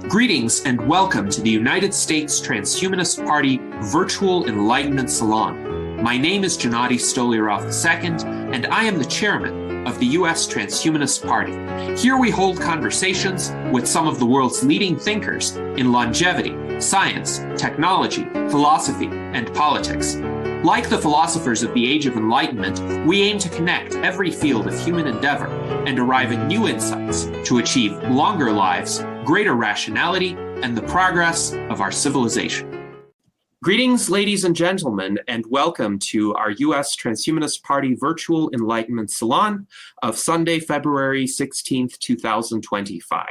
Greetings and welcome to the United States Transhumanist Party Virtual Enlightenment Salon. My name is Gennady Stoliarov II, and I am the chairman of the U.S. Transhumanist Party. Here we hold conversations with some of the world's leading thinkers in longevity, science, technology, philosophy, and politics. Like the philosophers of the Age of Enlightenment, we aim to connect every field of human endeavor and arrive at new insights to achieve longer lives, greater rationality, and the progress of our civilization. Greetings, ladies and gentlemen, and welcome to our U.S. Transhumanist Party Virtual Enlightenment Salon of Sunday, February 16th, 2025.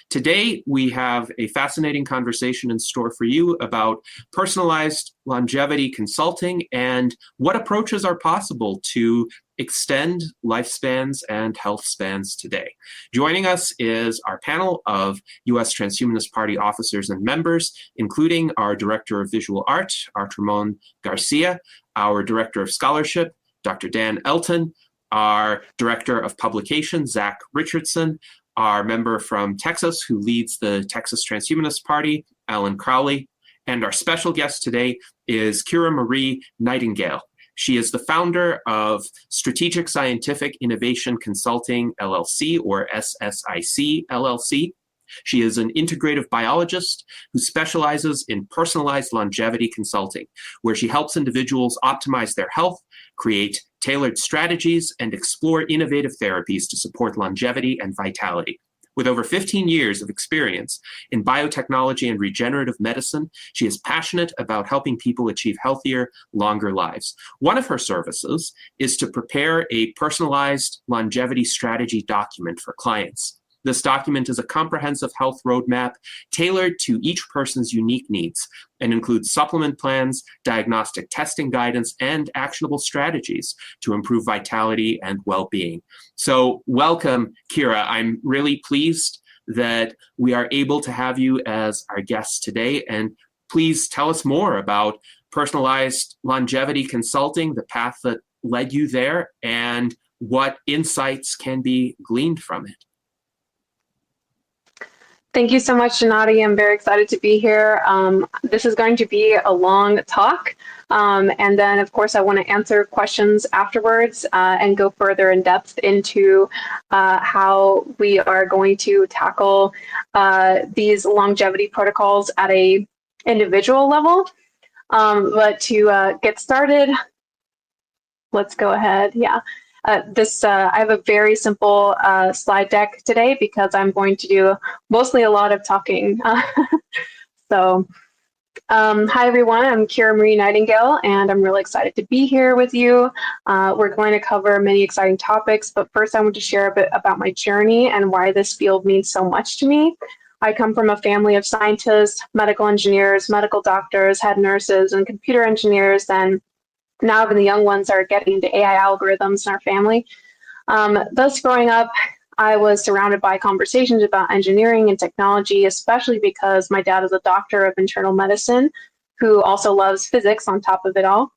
Today, we have a fascinating conversation in store for you about personalized longevity consulting and what approaches are possible to extend lifespans and health spans today. Joining us is our panel of U.S. Transhumanist Party officers and members, including our Director of Visual Art, Art Ramon Garcia, our Director of Scholarship, Dr. Dan Elton, our Director of Publication, Zach Richardson, our member from Texas who leads the Texas Transhumanist Party, Alan Crowley, and our special guest today is Kira Marie Nightingale. She is the founder of Strategic Scientific Innovation Consulting, LLC, or SSIC.LLC. She is an integrative biologist who specializes in personalized longevity consulting, where she helps individuals optimize their health, create tailored strategies, and explore innovative therapies to support longevity and vitality. With over 15 years of experience in biotechnology and regenerative medicine, she is passionate about helping people achieve healthier, longer lives. One of her services is to prepare a personalized longevity strategy document for clients. This document is a comprehensive health roadmap tailored to each person's unique needs and includes supplement plans, diagnostic testing guidance, and actionable strategies to improve vitality and well-being. So welcome, Kira. I'm really pleased that we are able to have you as our guest today. And please tell us more about personalized longevity consulting, the path that led you there, and what insights can be gleaned from it. Thank you so much, Gennady. I'm very excited to be here. This is going to be a long talk. And then, of course, I want to answer questions afterwards and go further in depth into how we are going to tackle these longevity protocols at a individual level. But to get started, let's go ahead. Yeah. I have a very simple slide deck today because I'm going to do mostly a lot of talking. Hi everyone, I'm Kira Marie Nightingale, and I'm really excited to be here with you. We're going to cover many exciting topics, but first I want to share a bit about my journey and why this field means so much to me. I come from a family of scientists, medical engineers, medical doctors, head nurses, and computer engineers, and now even the young ones are getting into AI algorithms in our family. Thus, growing up, I was surrounded by conversations about engineering and technology, especially because my dad is a doctor of internal medicine who also loves physics on top of it all.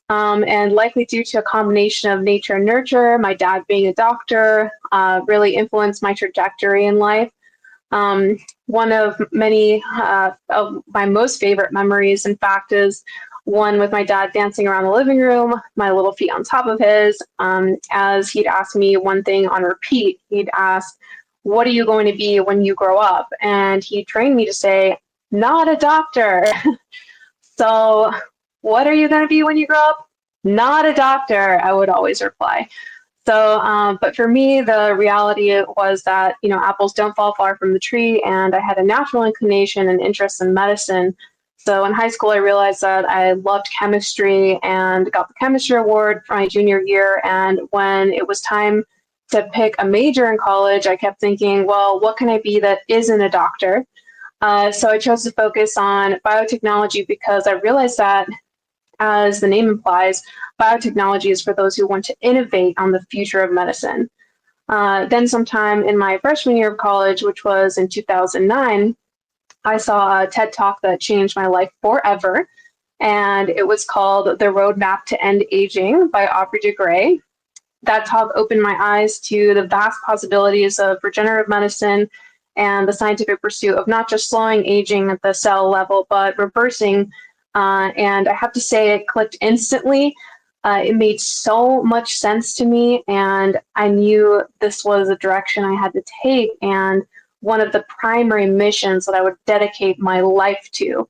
And likely due to a combination of nature and nurture, my dad being a doctor really influenced my trajectory in life. One of many of my most favorite memories, in fact, is one with my dad dancing around the living room, my little feet on top of his, as he'd ask me one thing on repeat. He'd ask, "What are you going to be when you grow up?" And he trained me to say, "Not a doctor." So, "What are you going to be when you grow up?" "Not a doctor," I would always reply. So, but for me, the reality was that, apples don't fall far from the tree, and I had a natural inclination and interest in medicine. So in high school, I realized that I loved chemistry and got the chemistry award for my junior year. And when it was time to pick a major in college, I kept thinking, well, what can I be that isn't a doctor? So I chose to focus on biotechnology because I realized that, as the name implies, biotechnology is for those who want to innovate on the future of medicine. Then sometime in my freshman year of college, which was in 2009, I saw a TED Talk that changed my life forever, and it was called The Roadmap to End Aging by Aubrey de Grey. That talk opened my eyes to the vast possibilities of regenerative medicine and the scientific pursuit of not just slowing aging at the cell level, but reversing. And I have to say, it clicked instantly. It made so much sense to me, and I knew this was a direction I had to take, and one of the primary missions that I would dedicate my life to.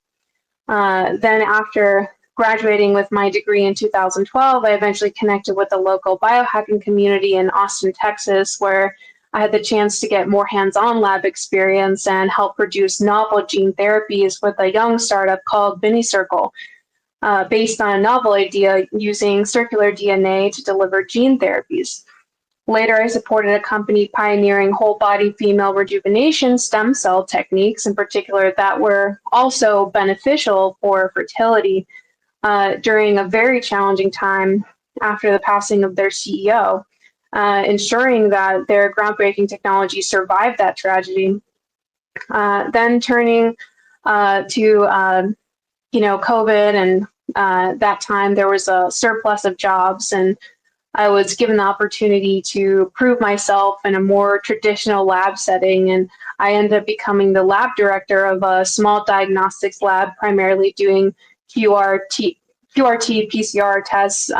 Then after graduating with my degree in 2012, I eventually connected with the local biohacking community in Austin, Texas, where I had the chance to get more hands-on lab experience and help produce novel gene therapies with a young startup called BiniCircle, based on a novel idea using circular DNA to deliver gene therapies. Later, I supported a company pioneering whole-body female rejuvenation stem cell techniques, in particular, that were also beneficial for fertility during a very challenging time after the passing of their CEO, ensuring that their groundbreaking technology survived that tragedy. Then turning to COVID, and that time there was a surplus of jobs, and I was given the opportunity to prove myself in a more traditional lab setting, and I ended up becoming the lab director of a small diagnostics lab, primarily doing QRT, PCR tests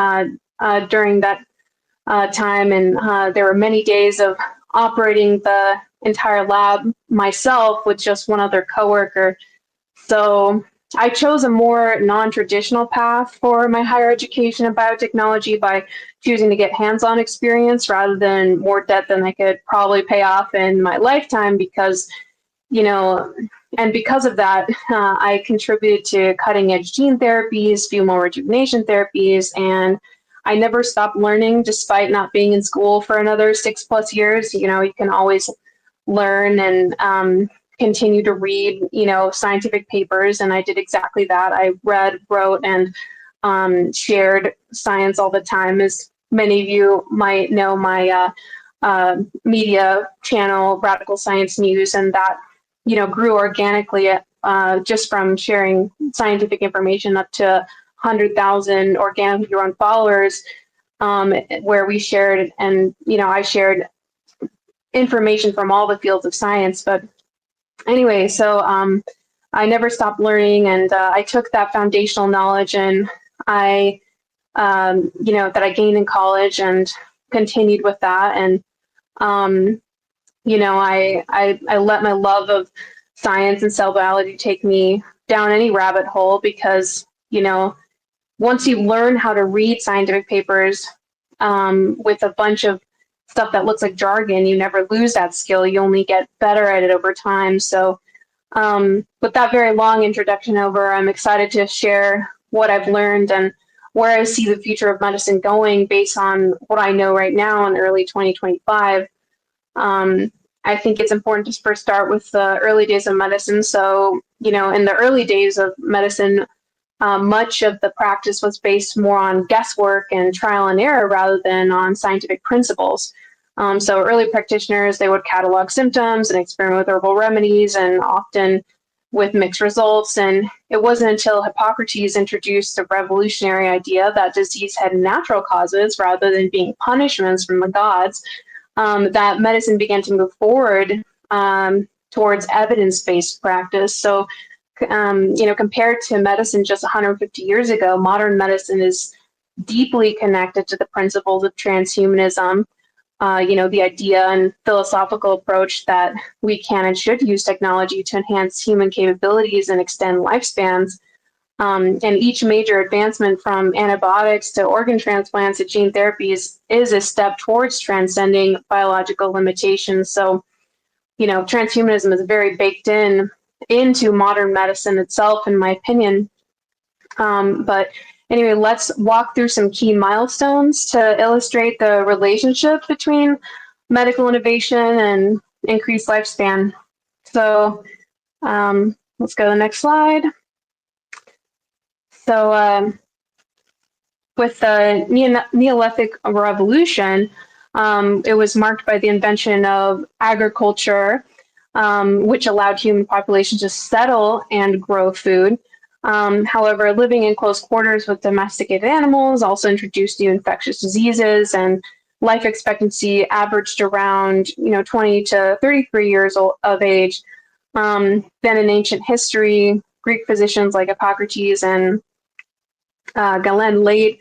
during that time, and there were many days of operating the entire lab myself with just one other coworker. So I chose a more non-traditional path for my higher education in biotechnology by choosing to get hands-on experience rather than more debt than I could probably pay off in my lifetime, because, and because of that, I contributed to cutting-edge gene therapies, female rejuvenation therapies, and I never stopped learning despite not being in school for another 6+ years. You can always learn and continue to read, scientific papers, and I did exactly that. I read, wrote, and shared science all the time. As many of you might know, my media channel, Radical Science News, and that, grew organically just from sharing scientific information up to 100,000 organically grown followers, where we shared, and, I shared information from all the fields of science. But anyway, so I never stopped learning, and I took that foundational knowledge and that I gained in college and continued with that. And, I let my love of science and cell biology take me down any rabbit hole, because, once you learn how to read scientific papers with a bunch of stuff that looks like jargon, you never lose that skill. You only get better at it over time. So with that very long introduction over, I'm excited to share what I've learned and where I see the future of medicine going based on what I know right now in early 2025. I think it's important to first start with the early days of medicine. So, in the early days of medicine, much of the practice was based more on guesswork and trial and error rather than on scientific principles. So early practitioners, they would catalog symptoms and experiment with herbal remedies, and often with mixed results. And it wasn't until Hippocrates introduced the revolutionary idea that disease had natural causes rather than being punishments from the gods, that medicine began to move forward towards evidence-based practice. So, compared to medicine just 150 years ago, modern medicine is deeply connected to the principles of transhumanism. The idea and philosophical approach that we can and should use technology to enhance human capabilities and extend lifespans. And each major advancement, from antibiotics to organ transplants to gene therapies, is a step towards transcending biological limitations. So, transhumanism is very baked into modern medicine itself, in my opinion. But anyway, let's walk through some key milestones to illustrate the relationship between medical innovation and increased lifespan. So let's go to the next slide. So with the Neolithic Revolution, it was marked by the invention of agriculture, which allowed human populations to settle and grow food. However, living in close quarters with domesticated animals also introduced new infectious diseases, and life expectancy averaged around 20 to 33 years of age. Then in ancient history, Greek physicians like Hippocrates and Galen laid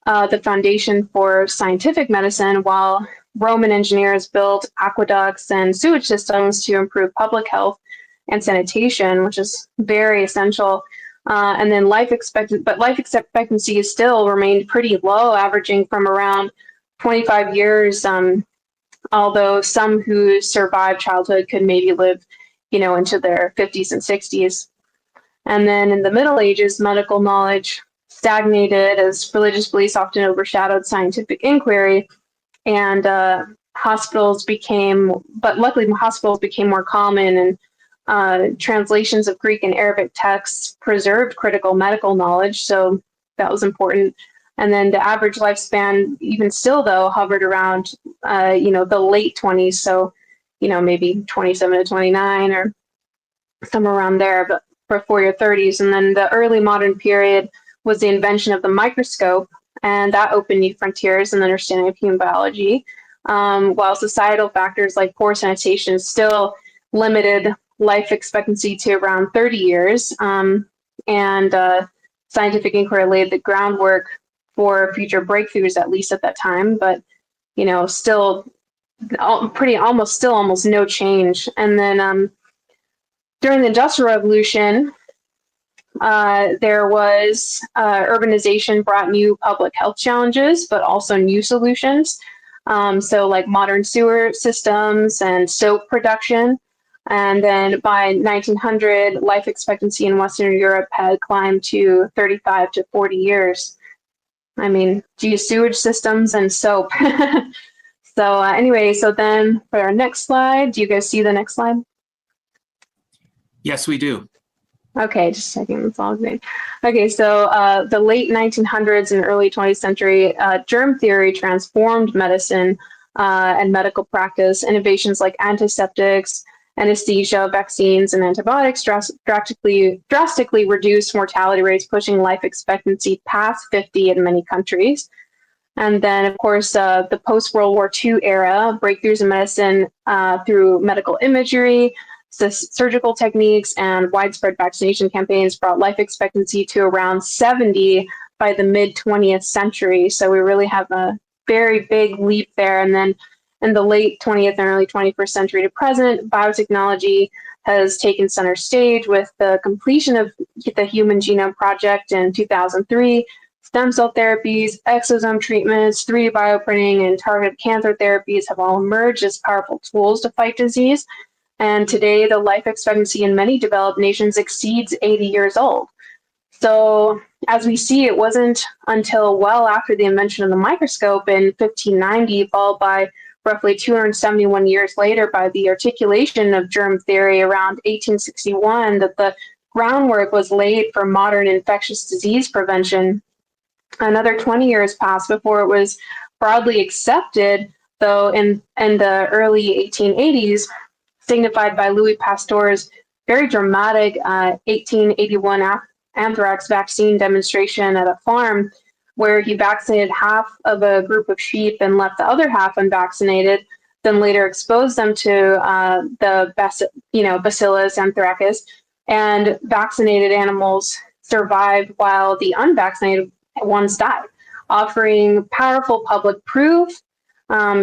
the foundation for scientific medicine, while Roman engineers built aqueducts and sewage systems to improve public health and sanitation, which is very essential. And then life expectancy still remained pretty low, averaging from around 25 years, although some who survived childhood could maybe live, into their 50s and 60s. And then in the Middle Ages, medical knowledge stagnated as religious beliefs often overshadowed scientific inquiry, and luckily hospitals became more common, and translations of Greek and Arabic texts preserved critical medical knowledge, so that was important. And then the average lifespan, even still though, hovered around, the late 20s, so, maybe 27 to 29 or somewhere around there, but before your 30s. And then the early modern period was the invention of the microscope, and that opened new frontiers in the understanding of human biology, while societal factors like poor sanitation still limited life expectancy to around 30 years, and scientific inquiry laid the groundwork for future breakthroughs, at least at that time, but still almost no change. And then during the Industrial Revolution, there was urbanization brought new public health challenges, but also new solutions. So like modern sewer systems and soap production. And then by 1900, life expectancy in Western Europe had climbed to 35 to 40 years. I mean, geez, sewage systems and soap. So anyway, so then for our next slide, do you guys see the next slide? Yes, we do. Okay, just checking. That's all good. Okay, so the late 1900s and early 20th century, germ theory transformed medicine and medical practice. Innovations like antiseptics, anesthesia, vaccines, and antibiotics drastically reduced mortality rates, pushing life expectancy past 50 in many countries. And then, of course, the post-World War II era, breakthroughs in medicine through medical imagery, surgical techniques, and widespread vaccination campaigns brought life expectancy to around 70 by the mid-20th century. So we really have a very big leap there. And then in the late 20th and early 21st century to present, biotechnology has taken center stage with the completion of the Human Genome Project in 2003. Stem cell therapies, exosome treatments, 3D bioprinting, and targeted cancer therapies have all emerged as powerful tools to fight disease. And today, the life expectancy in many developed nations exceeds 80 years old. So as we see, it wasn't until well after the invention of the microscope in 1590, followed by roughly 271 years later by the articulation of germ theory around 1861, that the groundwork was laid for modern infectious disease prevention. Another 20 years passed before it was broadly accepted, though in the early 1880s, signified by Louis Pasteur's very dramatic 1881 anthrax vaccine demonstration at a farm, where he vaccinated half of a group of sheep and left the other half unvaccinated, then later exposed them to the Bacillus anthracis, and vaccinated animals survived while the unvaccinated ones died, offering powerful public proof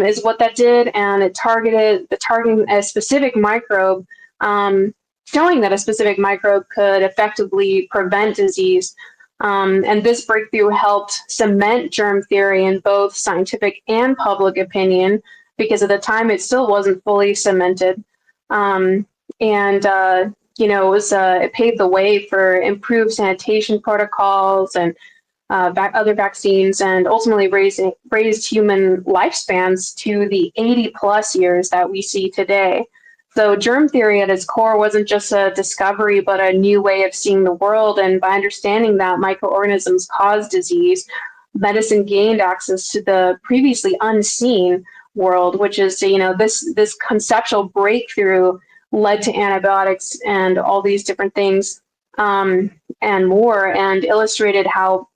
is what that did, and it targeting a specific microbe, showing that a specific microbe could effectively prevent disease. And this breakthrough helped cement germ theory in both scientific and public opinion, because at the time it still wasn't fully cemented. It paved the way for improved sanitation protocols and other vaccines, and ultimately raised human lifespans to the 80 plus years that we see today. So germ theory at its core wasn't just a discovery, but a new way of seeing the world. And by understanding that microorganisms cause disease, medicine gained access to the previously unseen world, which is, this conceptual breakthrough led to antibiotics and all these different things and more, and illustrated how,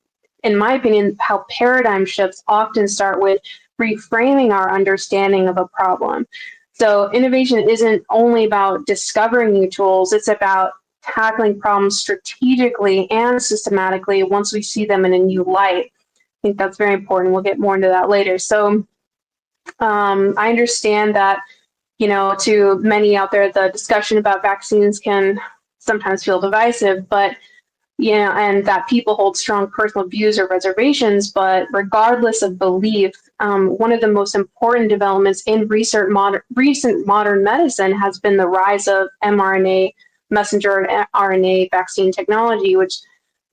in my opinion, how paradigm shifts often start with reframing our understanding of a problem. So innovation isn't only about discovering new tools, it's about tackling problems strategically and systematically once we see them in a new light. I think that's very important. We'll get more into that later. So I understand that, to many out there, the discussion about vaccines can sometimes feel divisive, but and that people hold strong personal views or reservations, but regardless of belief, one of the most important developments in recent modern medicine has been the rise of mRNA, messenger RNA vaccine technology, which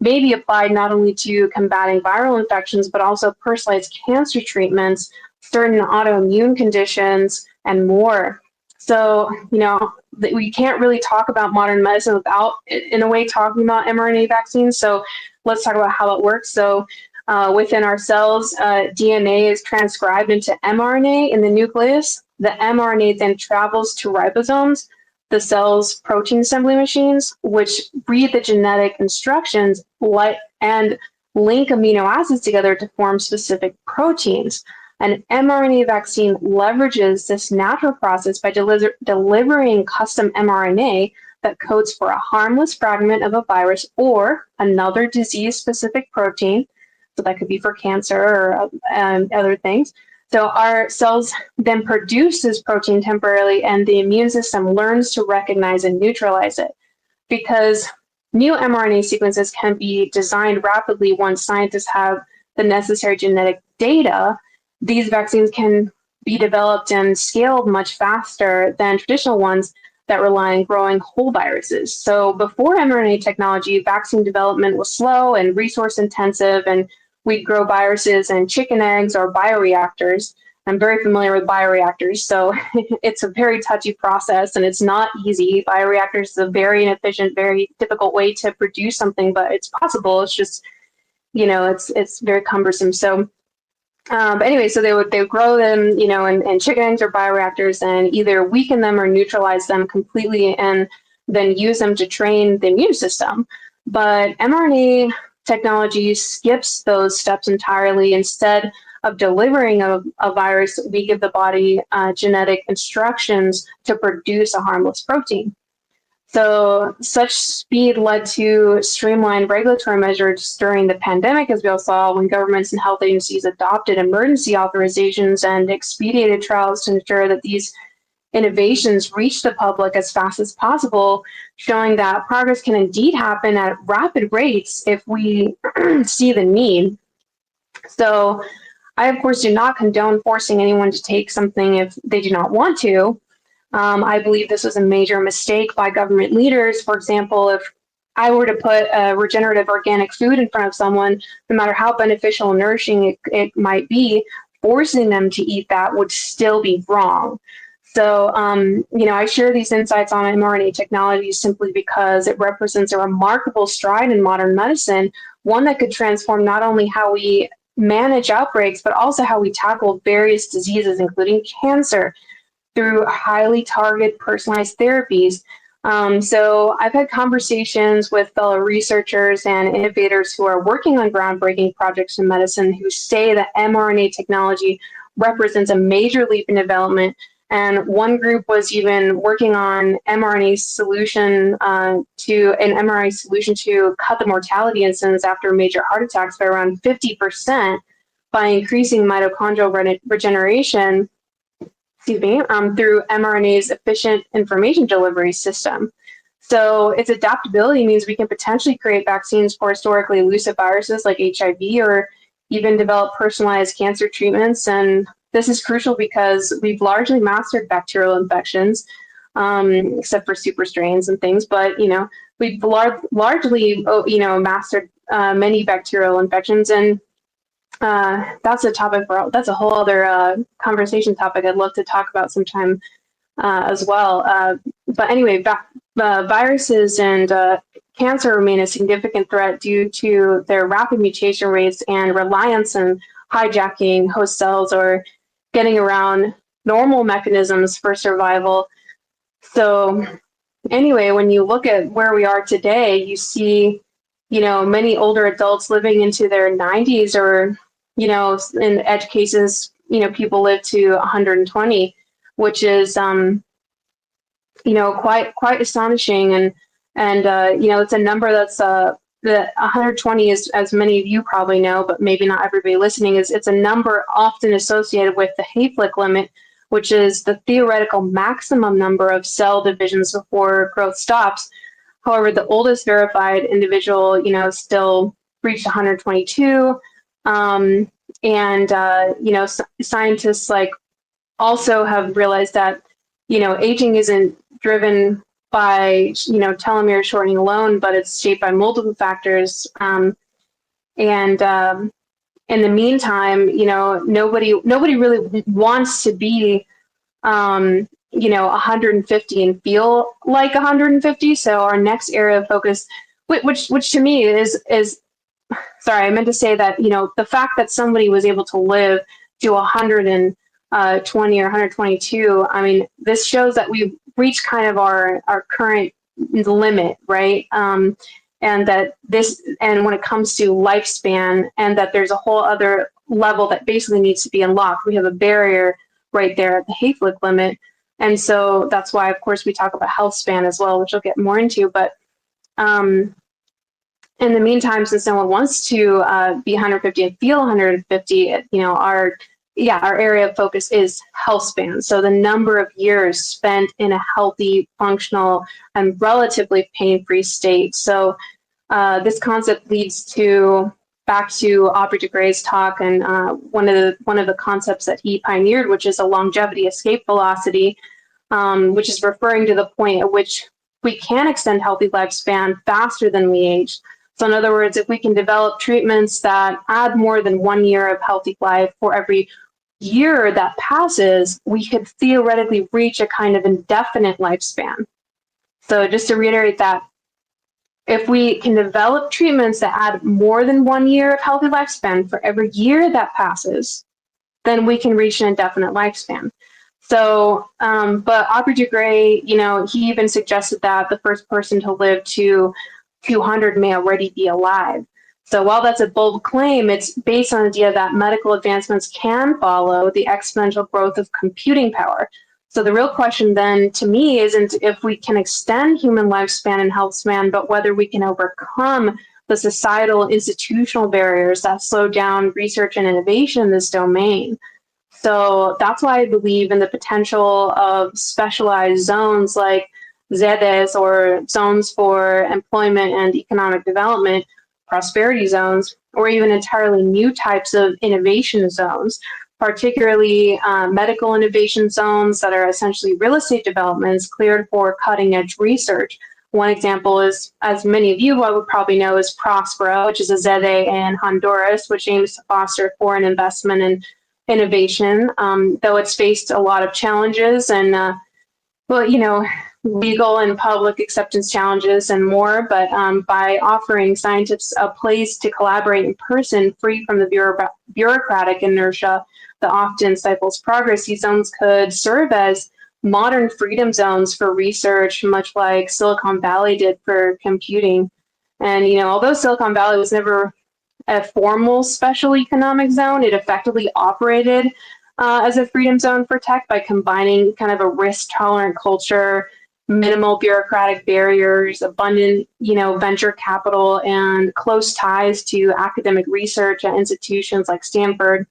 may be applied not only to combating viral infections, but also personalized cancer treatments, certain autoimmune conditions, and more. So, we can't really talk about modern medicine without, in a way, talking about mRNA vaccines. So let's talk about how it works. So within our cells, DNA is transcribed into mRNA in the nucleus. The mRNA then travels to ribosomes, the cell's protein assembly machines, which read the genetic instructions and link amino acids together to form specific proteins. An mRNA vaccine leverages this natural process by delivering custom mRNA that codes for a harmless fragment of a virus or another disease-specific protein. So that could be for cancer or other things. So our cells then produce this protein temporarily, and the immune system learns to recognize and neutralize it. Because new mRNA sequences can be designed rapidly once scientists have the necessary genetic data, these vaccines can be developed and scaled much faster than traditional ones that rely on growing whole viruses. So before mRNA technology, vaccine development was slow and resource intensive, and we'd grow viruses in chicken eggs or bioreactors. I'm very familiar with bioreactors, so it's a very touchy process and it's not easy. Bioreactors is a very inefficient, very difficult way to produce something, but it's possible. It's just, it's very cumbersome. So but anyway, so they would grow them, in chicken eggs or bioreactors, and either weaken them or neutralize them completely, and then use them to train the immune system. But mRNA technology skips those steps entirely. Instead of delivering a virus, we give the body genetic instructions to produce a harmless protein. So such speed led to streamlined regulatory measures during the pandemic, as we all saw, when governments and health agencies adopted emergency authorizations and expedited trials to ensure that these innovations reach the public as fast as possible, showing that progress can indeed happen at rapid rates if we see the need. So I, of course, do not condone forcing anyone to take something if they do not want to. I believe this was a major mistake by government leaders. For example, if I were to put a regenerative organic food in front of someone, no matter how beneficial and nourishing it might be, forcing them to eat that would still be wrong. So, I share these insights on mRNA technology simply because it represents a remarkable stride in modern medicine, one that could transform not only how we manage outbreaks, but also how we tackle various diseases, including cancer, through highly targeted personalized therapies. So I've had conversations with fellow researchers and innovators who are working on groundbreaking projects in medicine who say that mRNA technology represents a major leap in development. And one group was even working on mRNA solution to cut the mortality incidence after major heart attacks by around 50% by increasing mitochondrial regeneration through mRNA's efficient information delivery system. So its adaptability means we can potentially create vaccines for historically elusive viruses like HIV, or even develop personalized cancer treatments. And this is crucial because we've largely mastered bacterial infections, except for super strains and things. But, we've largely, mastered many bacterial infections. And that's a whole other conversation topic I'd love to talk about sometime as well. But anyway, viruses and cancer remain a significant threat due to their rapid mutation rates and reliance on hijacking host cells or getting around normal mechanisms for survival. So anyway, when you look at where we are today, you see, many older adults living into their 90s, or, in edge cases, people live to 120, which is quite astonishing. And it's a number that's the 120 is, as many of you probably know, but maybe not everybody listening, it's a number often associated with the Hayflick limit, which is the theoretical maximum number of cell divisions before growth stops. However, the oldest verified individual, still reached 122. Scientists also have realized that, aging isn't driven by, telomere shortening alone, but it's shaped by multiple factors. In the meantime, nobody really wants to be, 150 and feel like 150. So our next area of focus, which to me is sorry, I meant to say that, the fact that somebody was able to live to 120 or 122, I mean, this shows that we've reached kind of our current limit, right? And when it comes to lifespan, and that there's a whole other level that basically needs to be unlocked. We have a barrier right there at the Hayflick limit. And so that's why, of course, we talk about health span as well, which I'll get more into. But in the meantime, since no one wants to be 150 and feel 150, our area of focus is health span. So the number of years spent in a healthy, functional, and relatively pain-free state. So this concept leads back to Aubrey de Grey's talk, and one of the concepts that he pioneered, which is a longevity escape velocity, which is referring to the point at which we can extend healthy lifespan faster than we age. So in other words, if we can develop treatments that add more than 1 year of healthy life for every year that passes, we could theoretically reach a kind of indefinite lifespan. So just to reiterate that, if we can develop treatments that add more than 1 year of healthy lifespan for every year that passes, then we can reach an indefinite lifespan. So, but Aubrey de Grey, he even suggested that the first person to live to 200 may already be alive. So while that's a bold claim, it's based on the idea that medical advancements can follow the exponential growth of computing power. So the real question then to me isn't if we can extend human lifespan and health span, but whether we can overcome the societal institutional barriers that slow down research and innovation in this domain. So that's why I believe in the potential of specialized zones like ZEDES, or zones for employment and economic development, prosperity zones, or even entirely new types of innovation zones, particularly medical innovation zones that are essentially real estate developments cleared for cutting edge research. One example is, as many of you would probably know, is Prospero, which is a ZEDE in Honduras, which aims to foster foreign investment and innovation, though it's faced a lot of challenges and, legal and public acceptance challenges and more, but by offering scientists a place to collaborate in person, free from the bureaucratic inertia that often stifles progress, these zones could serve as modern freedom zones for research, much like Silicon Valley did for computing. And, although Silicon Valley was never a formal special economic zone, it effectively operated as a freedom zone for tech by combining kind of a risk-tolerant culture, minimal bureaucratic barriers, abundant, venture capital, and close ties to academic research at institutions like Stanford.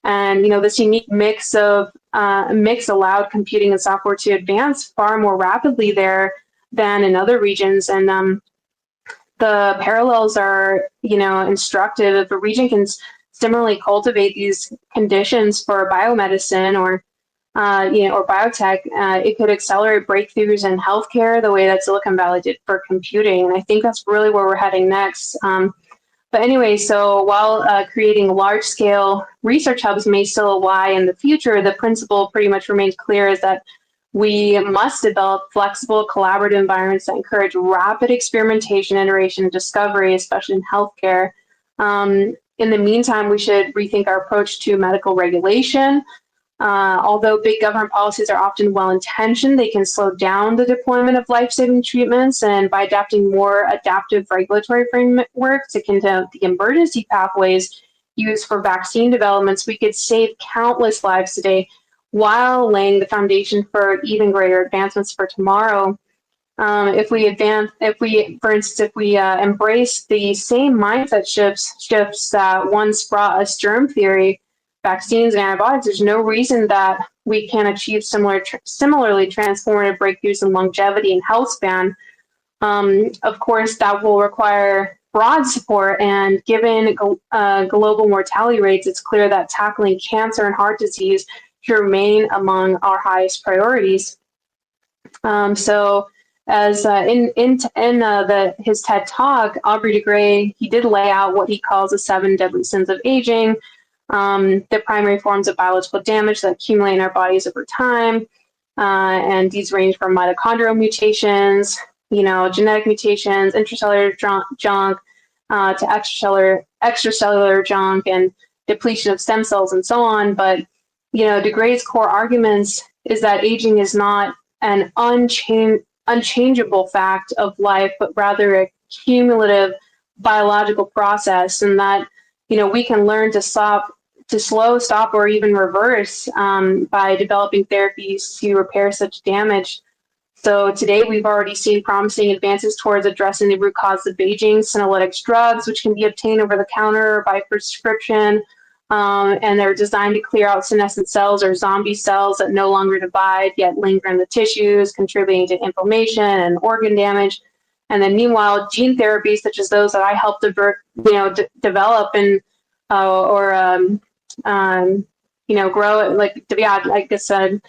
And, this unique mix allowed computing and software to advance far more rapidly there than in other regions. And the parallels are, instructive. If a region can similarly cultivate these conditions for biomedicine or biotech, it could accelerate breakthroughs in healthcare the way that Silicon Valley did for computing. And I think that's really where we're heading next. But anyway, so while creating large-scale research hubs may still lie in the future, the principle pretty much remains clear, is that we must develop flexible, collaborative environments that encourage rapid experimentation, iteration, and discovery, especially in healthcare. In the meantime, we should rethink our approach to medical regulation. Although big government policies are often well-intentioned, they can slow down the deployment of life-saving treatments, and by adapting more adaptive regulatory frameworks akin to the emergency pathways, used for vaccine developments, we could save countless lives today while laying the foundation for even greater advancements for tomorrow. If we, for instance, if we embrace the same mindset shifts that once brought us germ theory, vaccines, and antibiotics, there's no reason that we can't achieve similarly transformative breakthroughs in longevity and health span. Of course, that will require broad support, and given global mortality rates, it's clear that tackling cancer and heart disease should remain among our highest priorities. So, as his TED Talk, Aubrey de Grey, he did lay out what he calls the 7 deadly sins of aging, the primary forms of biological damage that accumulate in our bodies over time, and these range from mitochondrial mutations, genetic mutations, intracellular junk, to extracellular junk, and depletion of stem cells, and so on. But de Grey's core arguments is that aging is not an unchangeable fact of life, but rather a cumulative biological process, and that we can learn to slow, stop, or even reverse by developing therapies to repair such damage. So today we've already seen promising advances towards addressing the root cause of aging, senolytics drugs, which can be obtained over the counter or by prescription, and they're designed to clear out senescent cells or zombie cells that no longer divide yet linger in the tissues, contributing to inflammation and organ damage. And then meanwhile, gene therapies such as those that I helped develop and grow it, like I said,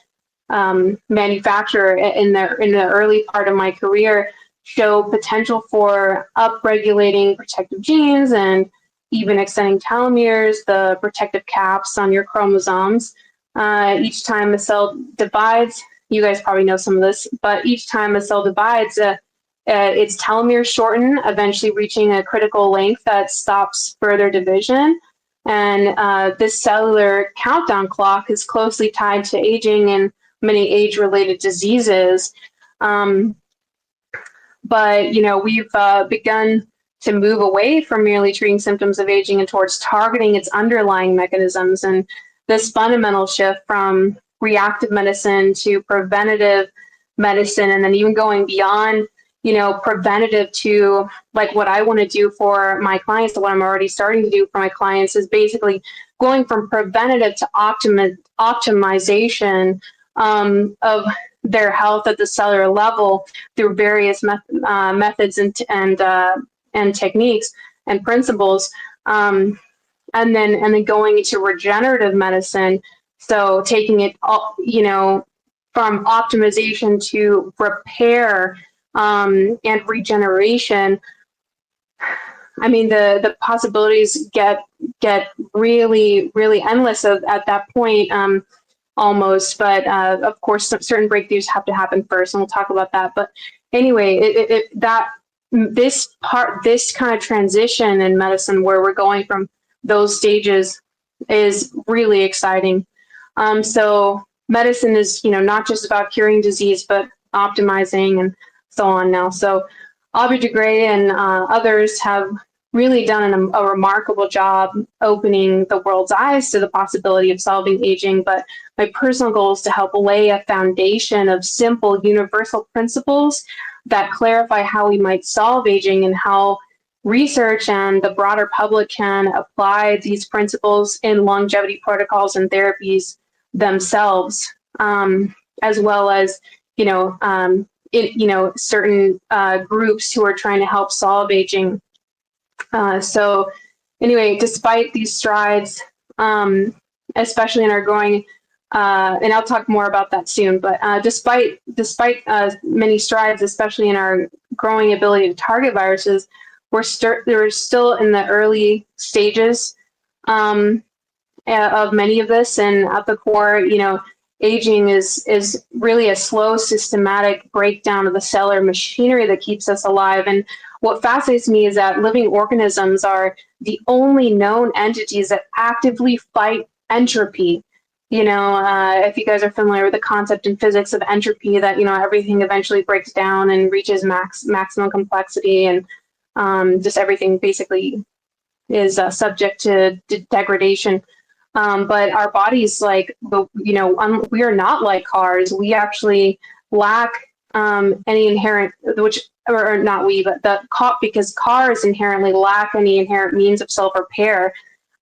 manufacture in the early part of my career, show potential for upregulating protective genes and even extending telomeres, the protective caps on your chromosomes. Each time a cell divides, you guys probably know some of this, but each time a cell divides, its telomeres shorten, eventually reaching a critical length that stops further division. And this cellular countdown clock is closely tied to aging and many age-related diseases. But we've begun to move away from merely treating symptoms of aging and towards targeting its underlying mechanisms. And this fundamental shift from reactive medicine to preventative medicine, and then even going beyond, preventative to like what I want to do for my clients, what I'm already starting to do for my clients is basically going from preventative to optimization of their health at the cellular level through various methods and techniques and principles, and then going into regenerative medicine. So taking it, from optimization to repair and regeneration. I mean, the possibilities get really, really endless at that point, almost. But of course, certain breakthroughs have to happen first, and we'll talk about that. But anyway, this kind of transition in medicine where we're going from those stages is really exciting. So medicine is, not just about curing disease, but optimizing and so on now. So Aubrey de Grey and others have really done a remarkable job opening the world's eyes to the possibility of solving aging. But my personal goal is to help lay a foundation of simple, universal principles that clarify how we might solve aging and how research and the broader public can apply these principles in longevity protocols and therapies themselves, as well as, certain groups who are trying to help solve aging. So anyway, despite these strides, especially in our growing, and I'll talk more about that soon, but despite many strides, especially in our growing ability to target viruses, we're still in the early stages of many of this. And at the core, aging is really a slow, systematic breakdown of the cellular machinery that keeps us alive. And what fascinates me is that living organisms are the only known entities that actively fight entropy. If you guys are familiar with the concept in physics of entropy, that, everything eventually breaks down and reaches maximum complexity, and just everything basically is subject to degradation. But our bodies, like, we are not like cars. We actually lack any inherent, or not we, but because cars inherently lack any inherent means of self-repair.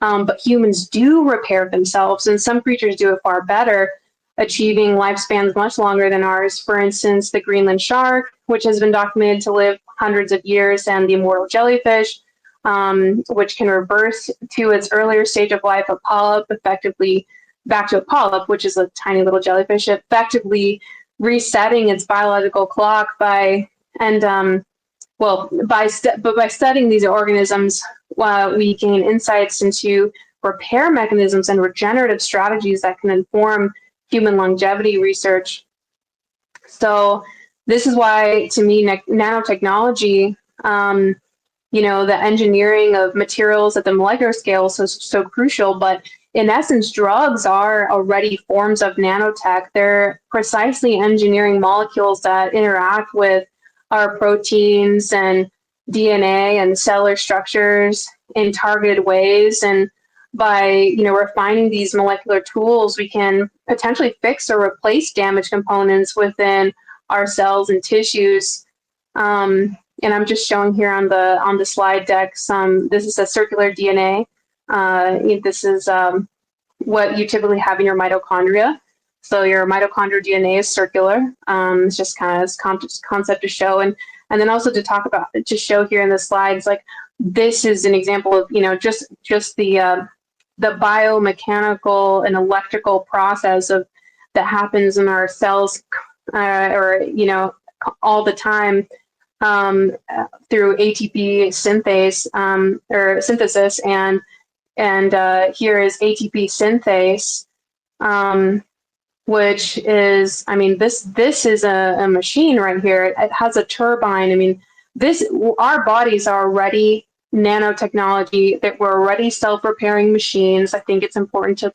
But humans do repair themselves, and some creatures do it far better, achieving lifespans much longer than ours. For instance, the Greenland shark, which has been documented to live hundreds of years, and the immortal jellyfish, which can reverse to its earlier stage of life, a polyp, effectively back to a polyp, which is a tiny little jellyfish, effectively resetting its biological clock by studying these organisms, we gain insights into repair mechanisms and regenerative strategies that can inform human longevity research. So this is why, to me, nanotechnology, the engineering of materials at the molecular scale is so crucial. But in essence, drugs are already forms of nanotech. They're precisely engineering molecules that interact with our proteins and DNA and cellular structures in targeted ways. And by refining these molecular tools, we can potentially fix or replace damaged components within our cells and tissues. And I'm just showing here on the slide deck this is a circular DNA. This is what you typically have in your mitochondria. So your mitochondrial DNA is circular. It's just kind of this concept to show, and then also to show here in the slides, like, this is an example of just the biomechanical and electrical process that happens in our cells, all the time, through ATP synthase or synthesis, and here is ATP synthase, which is, this is a machine right here. It has a turbine. Our bodies are already nanotechnology, that we're already self-repairing machines. I think it's important to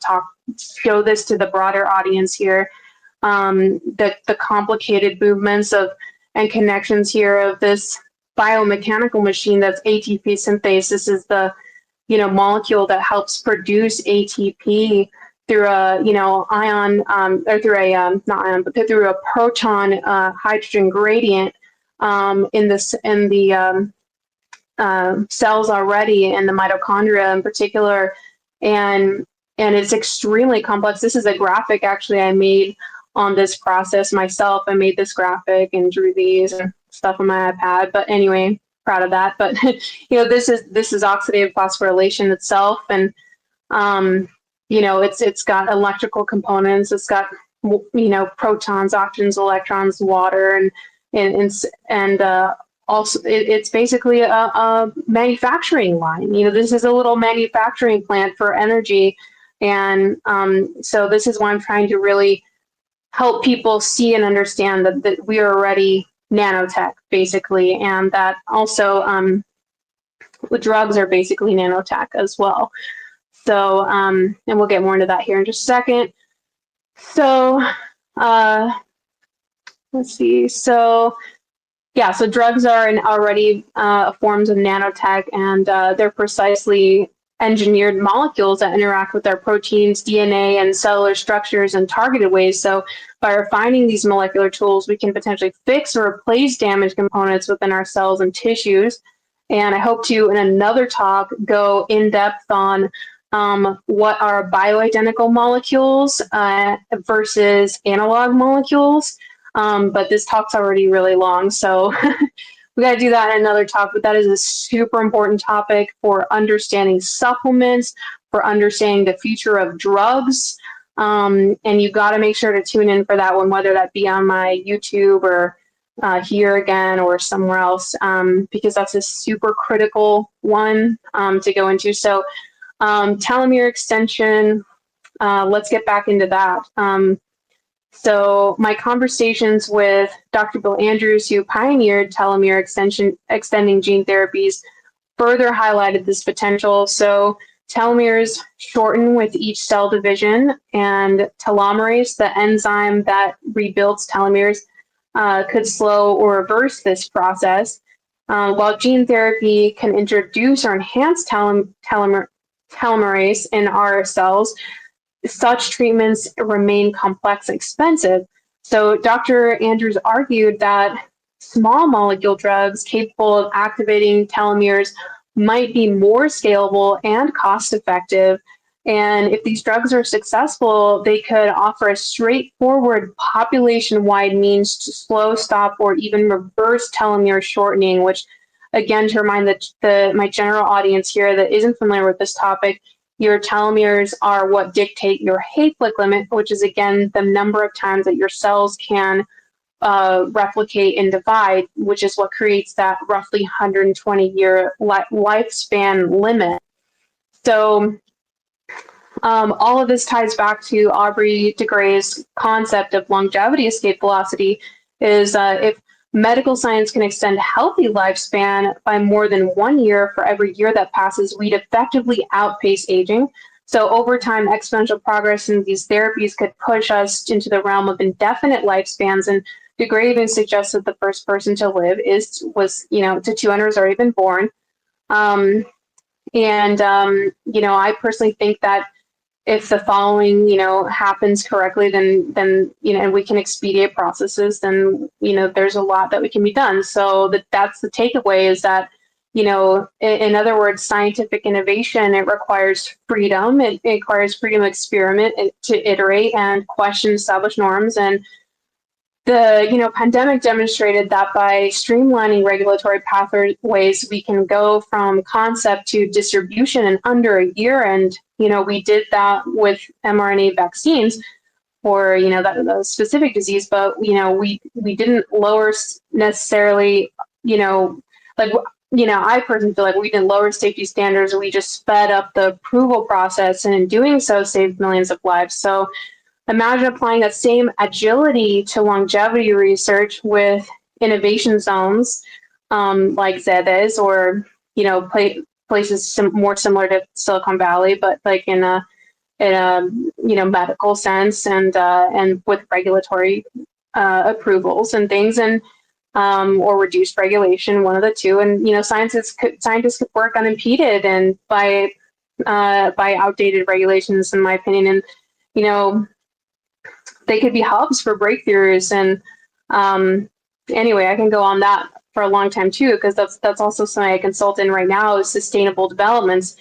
show this to the broader audience here. The complicated movements and connections here of this biomechanical machine that's ATP synthase. This is the molecule that helps produce ATP through a ion, or through a not ion, but through a proton hydrogen gradient in the cells already, in the mitochondria in particular, and it's extremely complex. This is a graphic actually I made on this process myself. I made this graphic and drew these and stuff on my iPad. But anyway, proud of that. But this is oxidative phosphorylation itself, and it's got electrical components. It's got protons, oxygens, electrons, water, and also it's basically a manufacturing line. This is a little manufacturing plant for energy, and so this is why I'm trying to really help people see and understand that we are already nanotech, basically, and that also drugs are basically nanotech as well. So, and we'll get more into that here in just a second. So, let's see. So, yeah, so drugs are already forms of nanotech, and they're precisely engineered molecules that interact with our proteins, DNA, and cellular structures in targeted ways. So by refining these molecular tools, we can potentially fix or replace damaged components within our cells and tissues. And I hope to, in another talk, go in depth on what are bioidentical molecules versus analog molecules. But this talk's already really long, so we got to do that in another talk. But that is a super important topic for understanding supplements, for understanding the future of drugs. And you got to make sure to tune in for that one, whether that be on my YouTube or here again or somewhere else, because that's a super critical one to go into. So telomere extension, let's get back into that. So my conversations with Dr. Bill Andrews, who pioneered telomere extending gene therapies, further highlighted this potential. So telomeres shorten with each cell division, and telomerase, the enzyme that rebuilds telomeres, could slow or reverse this process. While gene therapy can introduce or enhance telomerase in our cells, such treatments remain complex and expensive. So Dr. Andrews argued that small molecule drugs capable of activating telomeres might be more scalable and cost effective. And if these drugs are successful, they could offer a straightforward population-wide means to slow, stop, or even reverse telomere shortening, which, again, to remind my general audience here that isn't familiar with this topic, your telomeres are what dictate your Hayflick limit, which is, again, the number of times that your cells can replicate and divide, which is what creates that roughly 120-year lifespan limit. So all of this ties back to Aubrey de Grey's concept of longevity escape velocity, is if medical science can extend healthy lifespan by more than 1 year for every year that passes, we'd effectively outpace aging. So over time, exponential progress in these therapies could push us into the realm of indefinite lifespans. And de Grey even suggests that the first person to live was to 200 has already been born. I personally think that if the following, happens correctly, then and we can expedite processes, then, there's a lot that we can be done. So that's the takeaway, is that, in other words, scientific innovation, it requires freedom. It requires freedom to experiment, to iterate and question established norms. And the pandemic demonstrated that by streamlining regulatory pathways, we can go from concept to distribution in under a year. And we did that with mRNA vaccines for that specific disease, but we didn't lower necessarily I personally feel like we didn't lower safety standards. We just sped up the approval process, and in doing so, saved millions of lives. So imagine applying that same agility to longevity research with innovation zones like ZEDES, or places more similar to Silicon Valley, but like in a medical sense, and with regulatory approvals and things, and or reduced regulation, one of the two. And scientists could work unimpeded and by outdated regulations, in my opinion, and they could be hubs for breakthroughs. And anyway, I can go on that for a long time too, because that's also something I consult in right now, is sustainable developments.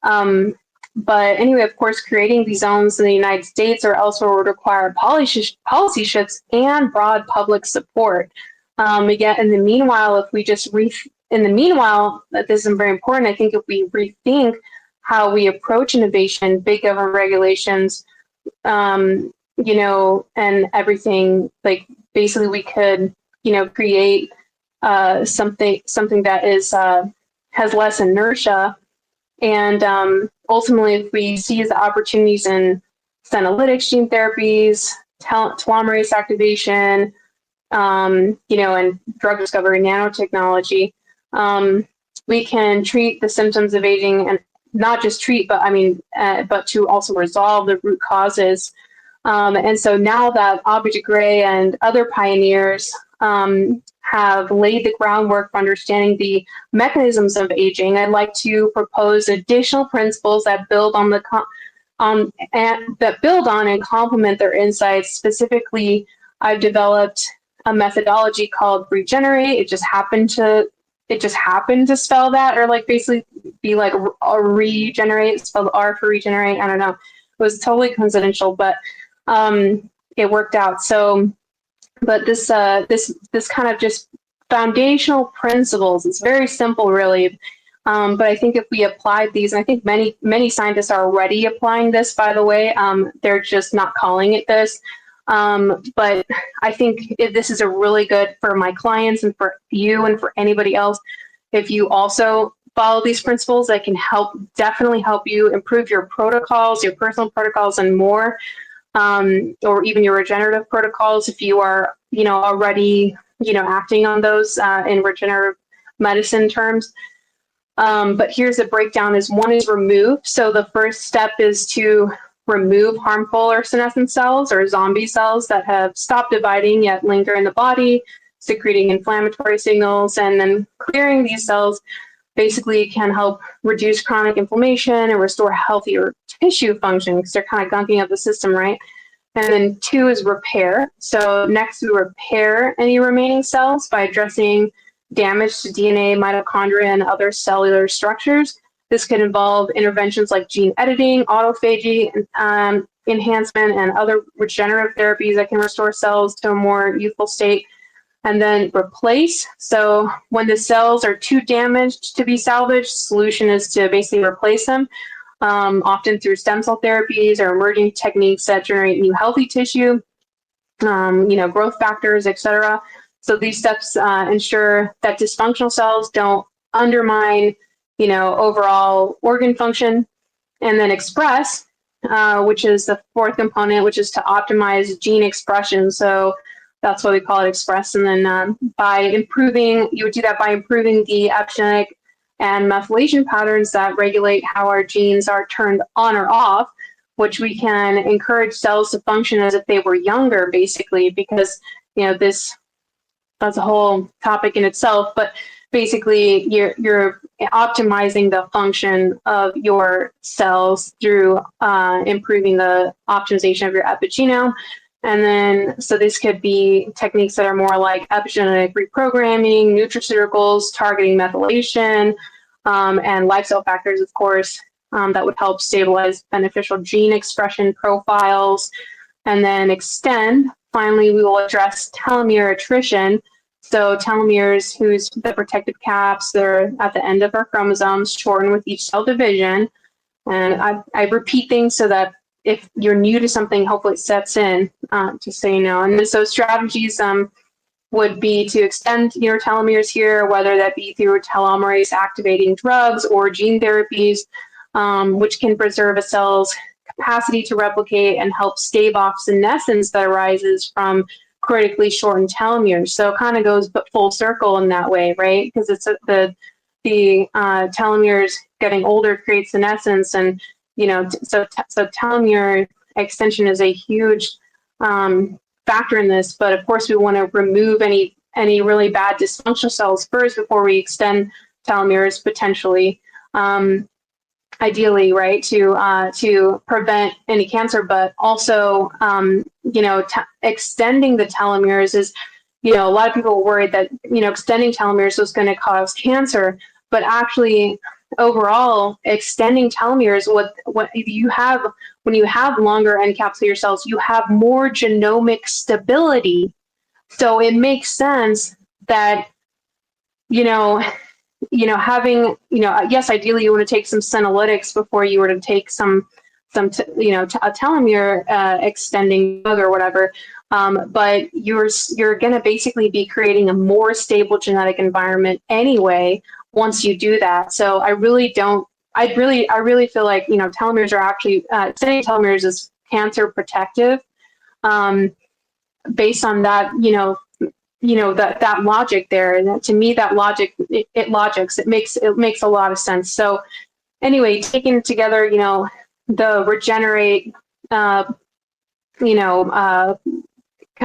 But anyway, of course, creating these zones in the United States or elsewhere would require policy shifts and broad public support. Again, in the meanwhile, if we just that this is very important, I think if we rethink how we approach innovation, big government regulations, and everything, like basically we could, create something that is has less inertia. And ultimately, if we seize the opportunities in senolytics gene therapies, telomerase activation, and drug discovery, nanotechnology, we can treat the symptoms of aging, and not just treat, but but to also resolve the root causes. And so now that Aubrey de Grey and other pioneers have laid the groundwork for understanding the mechanisms of aging, I'd like to propose additional principles that build on and complement their insights. Specifically, I've developed a methodology called Regenerate. It just happened to spell that, or like basically be like a regenerate, spelled R for regenerate. I don't know. It was totally coincidental, but it worked out. So, but this kind of just foundational principles, it's very simple, really. But I think if we applied these, and I think many scientists are already applying this, by the way, they're just not calling it this. But I think this is a really good for my clients and for you and for anybody else. If you also follow these principles, that can definitely help you improve your protocols, your personal protocols, and more, or even your regenerative protocols if you are, already, acting on those in regenerative medicine terms. But here's the breakdown: one is remove. So the first step is to remove harmful or senescent cells or zombie cells that have stopped dividing yet linger in the body. secreting inflammatory signals, and then clearing these cells basically can help reduce chronic inflammation and restore healthier tissue function because they're kind of gunking up the system, right? And then 2 is repair. So next we repair any remaining cells by addressing damage to DNA, mitochondria, and other cellular structures. This could involve interventions like gene editing, autophagy, enhancement, and other regenerative therapies that can restore cells to a more youthful state. And then replace. So when the cells are too damaged to be salvaged, the solution is to basically replace them, often through stem cell therapies or emerging techniques that generate new healthy tissue, growth factors, etc. So these steps ensure that dysfunctional cells don't undermine, overall organ function. And then express, which is the 4th component, which is to optimize gene expression. So that's why we call it express. And then you would do that by improving the epigenetic and methylation patterns that regulate how our genes are turned on or off, which we can encourage cells to function as if they were younger, basically, because, that's a whole topic in itself, but basically you're optimizing the function of your cells through improving the optimization of your epigenome. And then, so this could be techniques that are more like epigenetic reprogramming, nutraceuticals, targeting methylation, and lifestyle factors, of course, that would help stabilize beneficial gene expression profiles. And then extend. Finally, we will address telomere attrition. So telomeres, whose the protective caps, they're at the end of our chromosomes, shorten with each cell division. And I repeat things so that if you're new to something, hopefully it sets in, just so you know. And so strategies would be to extend your telomeres here, whether that be through telomerase activating drugs or gene therapies, which can preserve a cell's capacity to replicate and help stave off senescence that arises from critically shortened telomeres. So it kind of goes full circle in that way, right? Because it's the telomeres getting older creates senescence, and so telomere extension is a huge factor in this. But of course, we want to remove any really bad dysfunctional cells first before we extend telomeres potentially. Ideally, right, to prevent any cancer, but also, extending the telomeres is, a lot of people are worried that, extending telomeres was going to cause cancer, but actually, overall, extending telomeres, what you have when you have longer encapsulated cells, you have more genomic stability. So it makes sense that, having, yes, ideally you want to take some senolytics before you were to take a telomere extending drug or whatever. But you're going to basically be creating a more stable genetic environment anyway once you do that. So I really feel like, telomeres are actually, extending telomeres is cancer protective, based on that, that logic there. And to me, that logic, it makes a lot of sense. So anyway, taken together, the regenerate, kind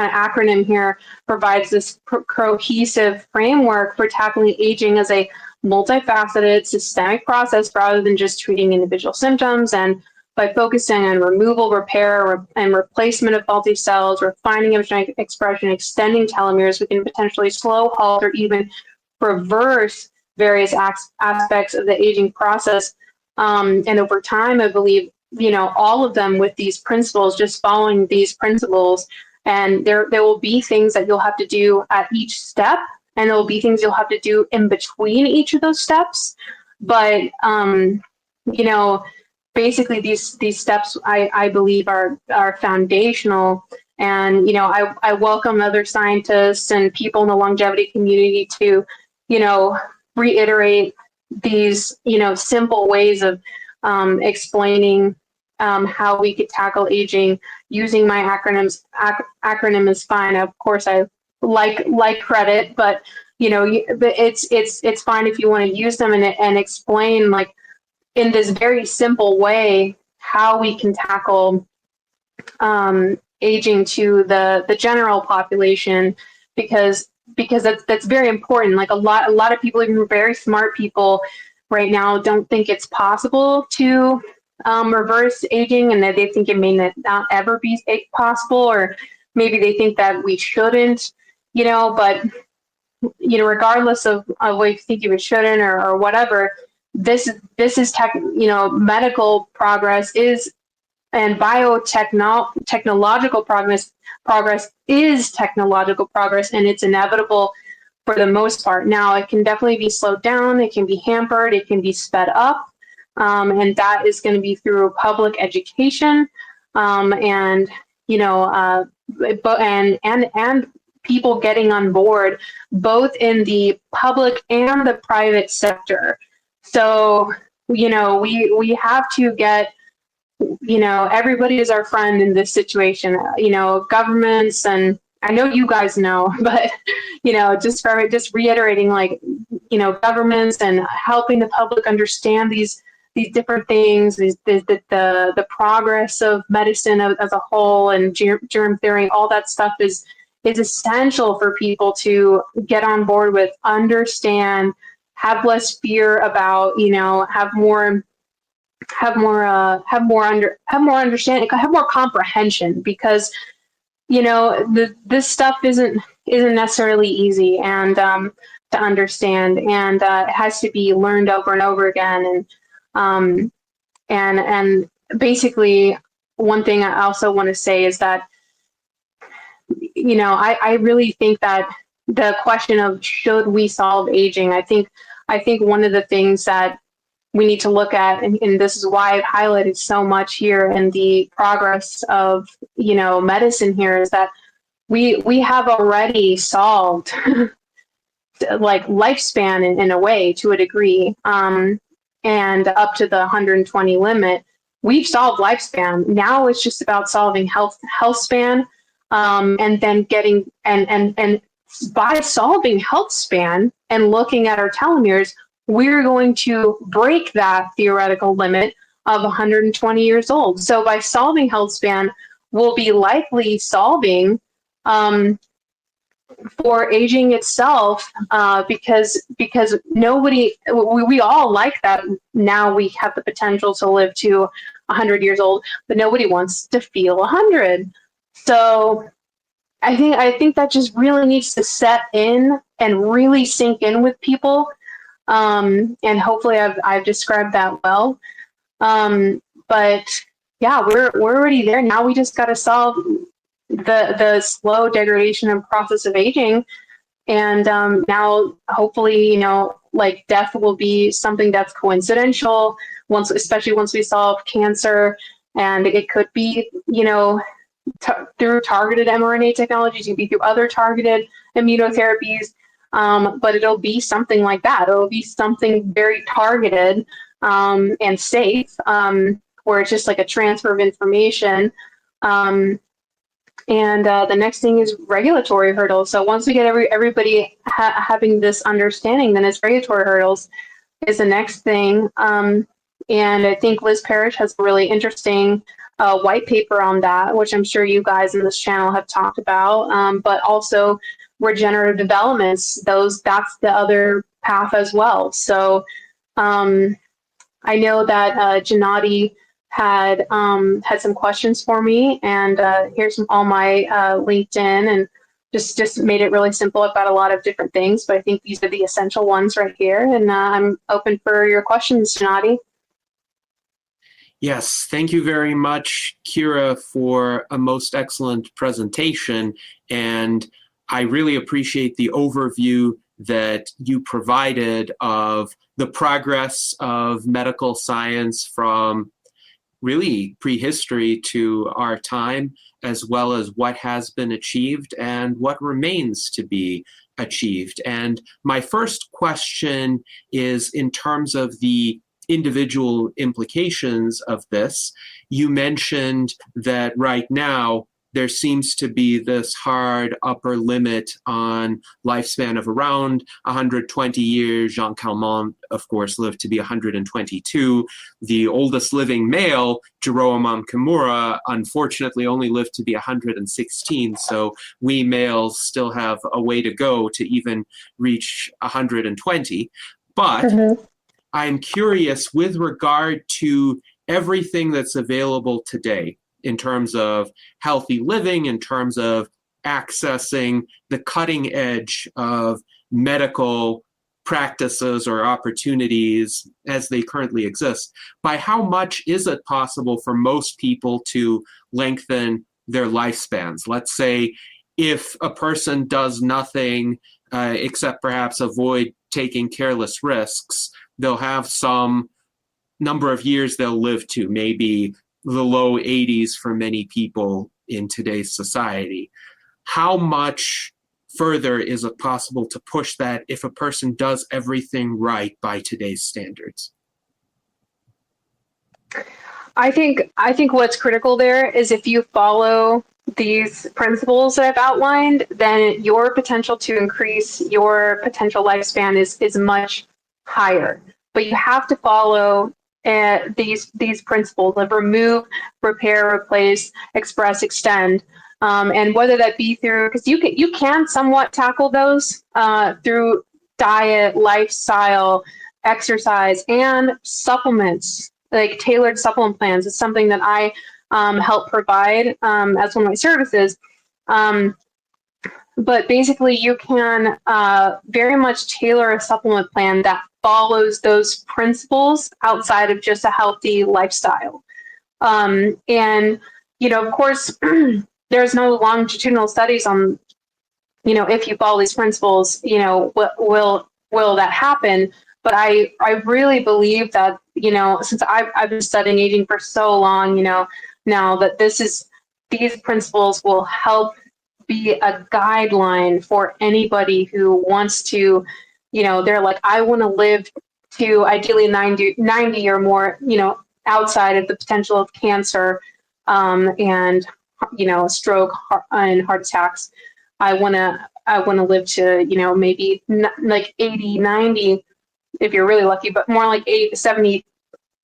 of acronym here provides this cohesive framework for tackling aging as a multifaceted systemic process rather than just treating individual symptoms. And by focusing on removal, repair, and replacement of faulty cells, refining of genetic expression, extending telomeres, we can potentially slow, halt, or even reverse various aspects of the aging process. And over time, I believe, all of them with these principles, just following these principles, and there will be things that you'll have to do at each step, and there will be things you'll have to do in between each of those steps. But, basically these steps I believe are foundational. And, I welcome other scientists and people in the longevity community to, reiterate these, simple ways of explaining how we could tackle aging using my acronyms. Acronym is fine. Of course, I like credit, but it's fine if you want to use them and explain, like, in this very simple way how we can tackle aging to the general population, because because that's very important. Like a lot of people, even very smart people right now, don't think it's possible to reverse aging, and that they think it may not ever be possible, or maybe they think that we shouldn't, but regardless of what you think you shouldn't or whatever, this is medical progress is, and technological progress is technological progress, and it's inevitable for the most part. Now, it can definitely be slowed down, it can be hampered, it can be sped up, and that is going to be through public education, and and people getting on board, both in the public and the private sector. So, we have to get, everybody is our friend in this situation, governments, and I know you guys know, but, just reiterating, like, governments and helping the public understand these different things, the progress of medicine as a whole, and germ theory, all that stuff is essential for people to get on board with, understand, have less fear about, have more understanding, have more comprehension, because this stuff isn't necessarily easy and to understand, and it has to be learned over and over again. And basically, one thing I also want to say is that I really think that the question of should we solve aging, I think one of the things that we need to look at, and this is why I've highlighted so much here in the progress of medicine here, is that we have already solved like lifespan in a way, to a degree, and up to the 120 limit, we've solved lifespan. Now it's just about solving health span, and then getting and by solving health span and looking at our telomeres, we're going to break that theoretical limit of 120 years old. So by solving health span, we'll be likely solving for aging itself, because nobody, we all like that now we have the potential to live to 100 years old, but nobody wants to feel 100. So I think that just really needs to set in and really sink in with people. And hopefully I've described that well. But yeah, we're already there. Now we just got to solve the slow degradation and process of aging. And now hopefully, like death will be something that's coincidental, especially once we solve cancer. And it could be, through targeted mRNA technologies, it could be through other targeted immunotherapies. But it'll be something like that. It'll be something very targeted and safe, where it's just like a transfer of information. And the next thing is regulatory hurdles. So once we get everybody having this understanding, then it's regulatory hurdles is the next thing. And I think Liz Parrish has a really interesting white paper on that, which I'm sure you guys in this channel have talked about, but also regenerative developments, that's the other path as well. So I know that Gennady had some questions for me, and here's all my LinkedIn, and just made it really simple. I've got a lot of different things, but I think these are the essential ones right here, and I'm open for your questions, Gennady. Yes, thank you very much, Kira, for a most excellent presentation. And I really appreciate the overview that you provided of the progress of medical science from really prehistory to our time, as well as what has been achieved and what remains to be achieved. And my first question is in terms of the individual implications of this. You mentioned that right now there seems to be this hard upper limit on lifespan of around 120 years. Jean Calment, of course, lived to be 122. The oldest living male, Jiro Kimura, unfortunately only lived to be 116. So we males still have a way to go to even reach 120. But I'm curious with regard to everything that's available today in terms of healthy living, in terms of accessing the cutting edge of medical practices or opportunities as they currently exist. By how much is it possible for most people to lengthen their lifespans? Let's say if a person does nothing except perhaps avoid taking careless risks, they'll have some number of years they'll live to, maybe the low 80s for many people in today's society. How much further is it possible to push that if a person does everything right by today's standards? I think what's critical there is if you follow these principles that I've outlined, then your potential to increase your potential lifespan is much higher. But you have to follow these principles of remove, repair, replace, express, extend, and whether that be through, because you can somewhat tackle those through diet, lifestyle, exercise, and supplements. Like tailored supplement plans is something that I help provide as one of my services. But basically, you can very much tailor a supplement plan that follows those principles outside of just a healthy lifestyle. And, of course, there's no longitudinal studies on, if you follow these principles, will that happen? But I really believe that, since I've been studying aging for so long, now that these principles will help be a guideline for anybody who wants to, they're like, I want to live to ideally 90 or more, outside of the potential of cancer and, stroke and heart attacks. I want to live to, maybe like 80, 90, if you're really lucky, but more like 70,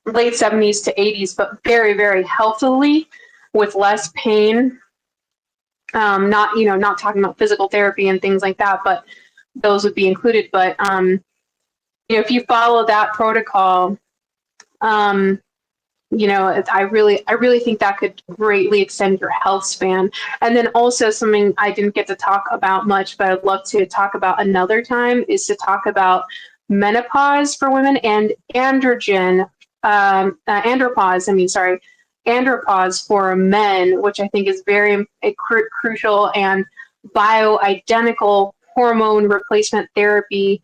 late 70s to 80s, but very, very healthily with less pain. Not talking about physical therapy and things like that, but those would be included. But, if you follow that protocol, I really think that could greatly extend your health span. And then also something I didn't get to talk about much, but I'd love to talk about another time is to talk about menopause for women and andropause for men, which I think is very crucial, and bioidentical hormone replacement therapy,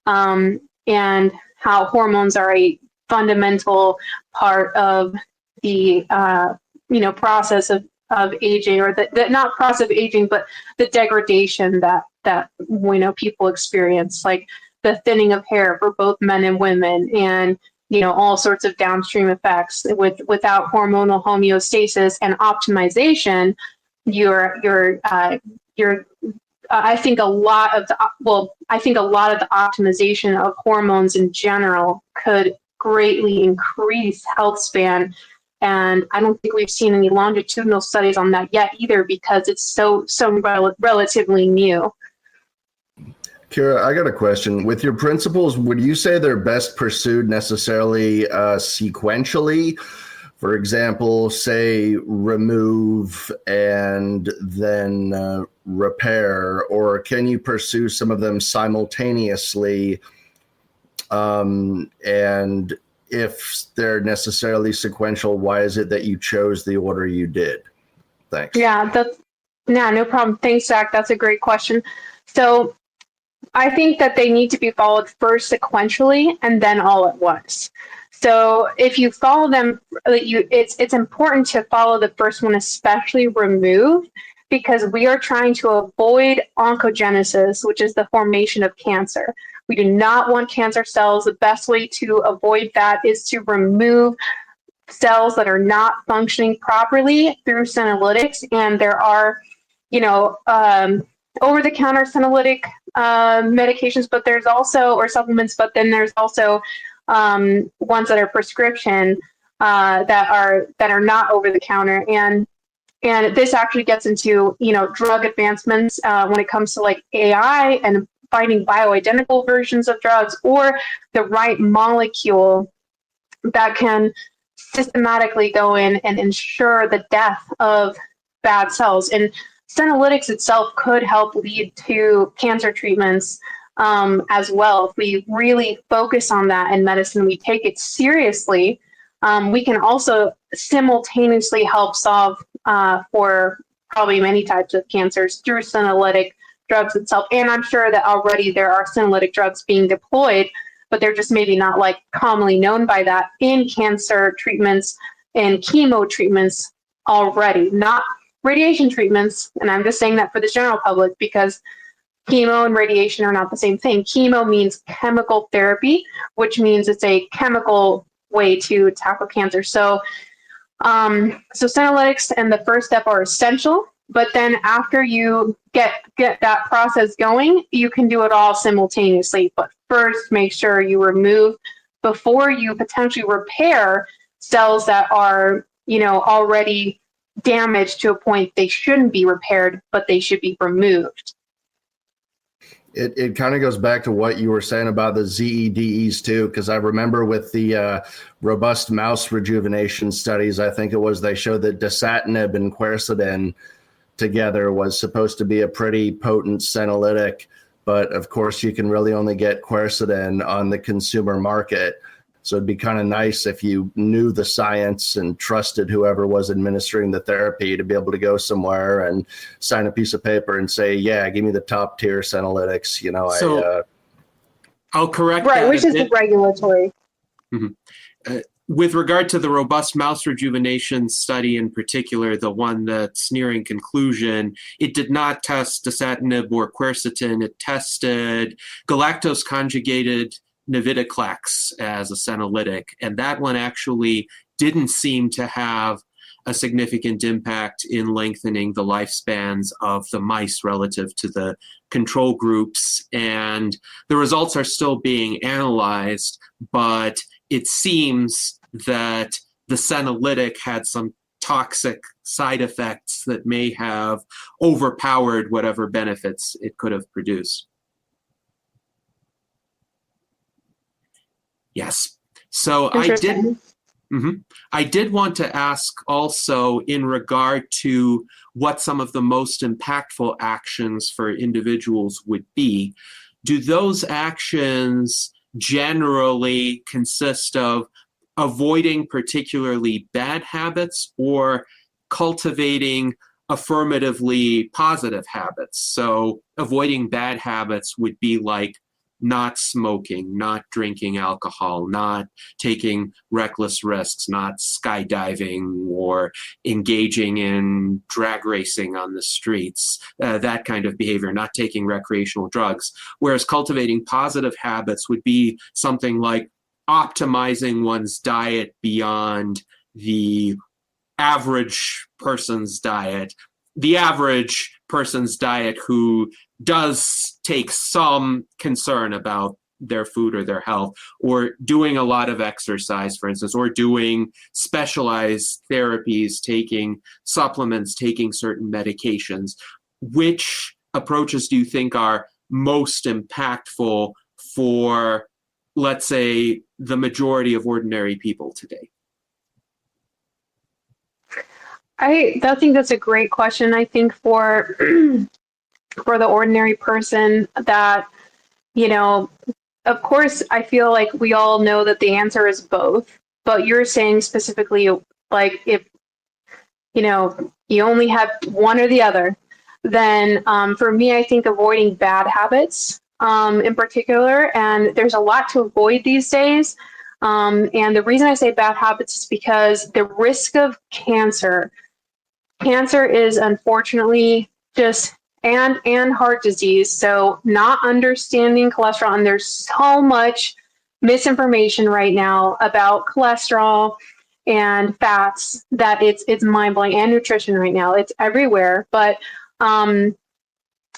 and how hormones are a fundamental part of the process of aging, or the not process of aging, but the degradation that people experience, like the thinning of hair for both men and women, and all sorts of downstream effects. Without hormonal homeostasis and optimization, I think a lot of the optimization of hormones in general could greatly increase health span. And I don't think we've seen any longitudinal studies on that yet either, because it's so relatively new. Kira, I got a question. With your principles, would you say they're best pursued necessarily sequentially? For example, say remove and then repair, or can you pursue some of them simultaneously? And if they're necessarily sequential, why is it that you chose the order you did? Thanks. Yeah, no problem. Thanks, Zach. That's a great question. So I think that they need to be followed first sequentially and then all at once. So if you follow them, it's important to follow the first one, especially remove, because we are trying to avoid oncogenesis, which is the formation of cancer. We do not want cancer cells. The best way to avoid that is to remove cells that are not functioning properly through senolytics, and there are, over-the-counter senolytic medications, but there's also, or supplements, but then there's also ones that are prescription that are not over-the-counter, and this actually gets into drug advancements when it comes to like AI and finding bioidentical versions of drugs or the right molecule that can systematically go in and ensure the death of bad cells. And senolytics itself could help lead to cancer treatments as well. If we really focus on that in medicine, we take it seriously, we can also simultaneously help solve for probably many types of cancers through senolytic drugs itself. And I'm sure that already there are senolytic drugs being deployed, but they're just maybe not like commonly known by that in cancer treatments and chemo treatments already, not radiation treatments. And I'm just saying that for the general public because chemo and radiation are not the same thing. Chemo means chemical therapy, which means it's a chemical way to tackle cancer. So senolytics and the first step are essential, but then after you get that process going, you can do it all simultaneously. But first, make sure you remove before you potentially repair cells that are, already damaged to a point they shouldn't be repaired, but they should be removed. It kind of goes back to what you were saying about the ZEDEs too, because I remember with the robust mouse rejuvenation studies, I think it was, they showed that dasatinib and quercetin together was supposed to be a pretty potent senolytic, but of course you can really only get quercetin on the consumer market. So it'd be kind of nice if you knew the science and trusted whoever was administering the therapy to be able to go somewhere and sign a piece of paper and say, yeah, give me the top tier senolytics. I'll correct that. Right, which is the regulatory. Mm-hmm. With regard to the robust mouse rejuvenation study in particular, the one that's nearing conclusion, it did not test dasatinib or quercetin. It tested galactose conjugated navitoclax as a senolytic, and that one actually didn't seem to have a significant impact in lengthening the lifespans of the mice relative to the control groups. And the results are still being analyzed, but it seems that the senolytic had some toxic side effects that may have overpowered whatever benefits it could have produced. Yes. So I did want to ask also in regard to what some of the most impactful actions for individuals would be. Do those actions generally consist of avoiding particularly bad habits or cultivating affirmatively positive habits? So avoiding bad habits would be like not smoking, not drinking alcohol, not taking reckless risks, not skydiving or engaging in drag racing on the streets, that kind of behavior, not taking recreational drugs. Whereas cultivating positive habits would be something like optimizing one's diet beyond the average person's diet. The average person's diet who does take some concern about their food or their health, or doing a lot of exercise, for instance, or doing specialized therapies, taking supplements, taking certain medications. Which approaches do you think are most impactful for, let's say, the majority of ordinary people today? I think that's a great question. I think for the ordinary person that, of course, I feel like we all know that the answer is both, but you're saying specifically, like, if, you only have one or the other, then for me, I think avoiding bad habits in particular, and there's a lot to avoid these days. And the reason I say bad habits is because the risk of cancer is unfortunately just, and heart disease. So not understanding cholesterol, and there's so much misinformation right now about cholesterol and fats that it's mind-blowing, and nutrition right now. It's everywhere. But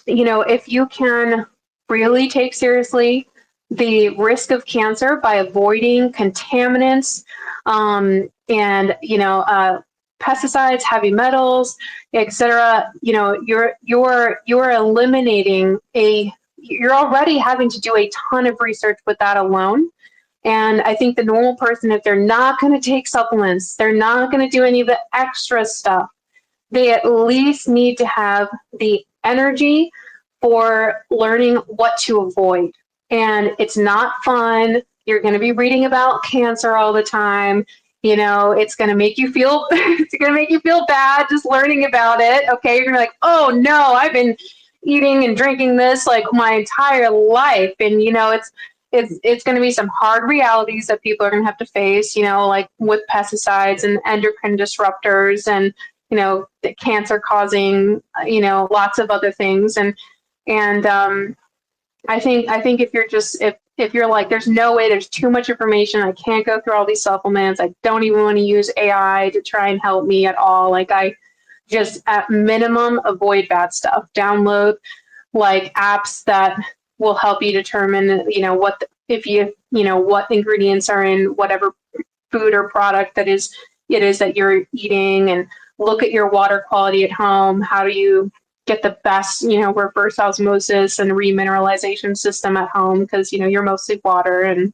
if you can really take seriously the risk of cancer by avoiding contaminants, pesticides, heavy metals, etc., you're eliminating you're already having to do a ton of research with that alone. And I think the normal person, if they're not going to take supplements, they're not going to do any of the extra stuff, they at least need to have the energy for learning what to avoid. And it's not fun. You're going to be reading about cancer all the time. It's going to make you feel bad just learning about it. Okay, you're going to be like, oh no, I've been eating and drinking this like my entire life, and it's going to be some hard realities that people are going to have to face. Like with pesticides and endocrine disruptors, and the cancer causing lots of other things, and I think if you're like, there's no way, there's too much information, I can't go through all these supplements, I don't even want to use AI to try and help me at all. Like, I just at minimum avoid bad stuff. Download like apps that will help you determine what ingredients are in whatever food or product that it is that you're eating, and look at your water quality at home. How do you get the best, reverse osmosis and remineralization system at home? Because, you're mostly water, and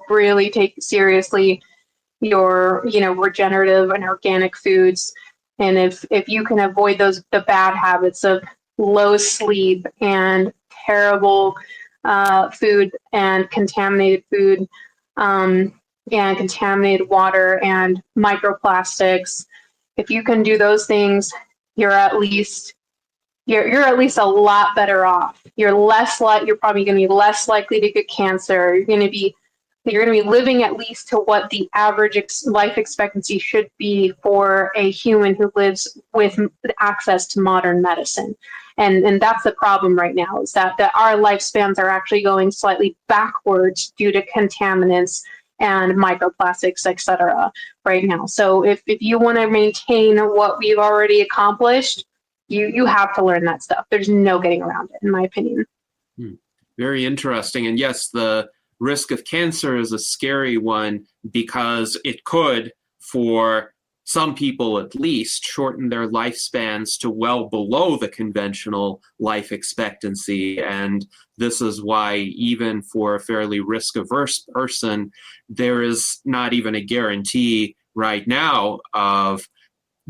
really take seriously your, regenerative and organic foods. And if you can avoid the bad habits of low sleep and terrible food and contaminated food, and contaminated water and microplastics, if you can do those things, you're at least a lot better off. You're probably going to be less likely to get cancer. You're going to be living at least to what the average life expectancy should be for a human who lives with access to modern medicine. And that's the problem right now, is that our lifespans are actually going slightly backwards due to contaminants and microplastics, etc. right now. So if you want to maintain what we've already accomplished, you have to learn that stuff. There's no getting around it, in my opinion. Very interesting. And yes, the risk of cancer is a scary one, because it could, for some people at least, shorten their lifespans to well below the conventional life expectancy. And this is why, even for a fairly risk-averse person, there is not even a guarantee right now of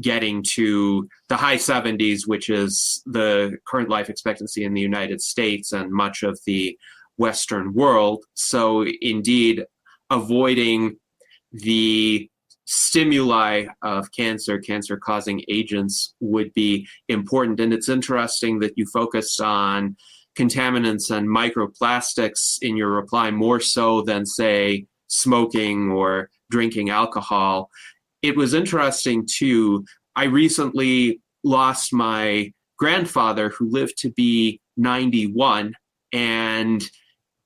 getting to the high 70s, which is the current life expectancy in the United States and much of the Western world. So indeed, avoiding the stimuli of cancer-causing agents would be important. And it's interesting that you focused on contaminants and microplastics in your reply, more so than, say, smoking or drinking alcohol. It was interesting, too. I recently lost my grandfather, who lived to be 91, and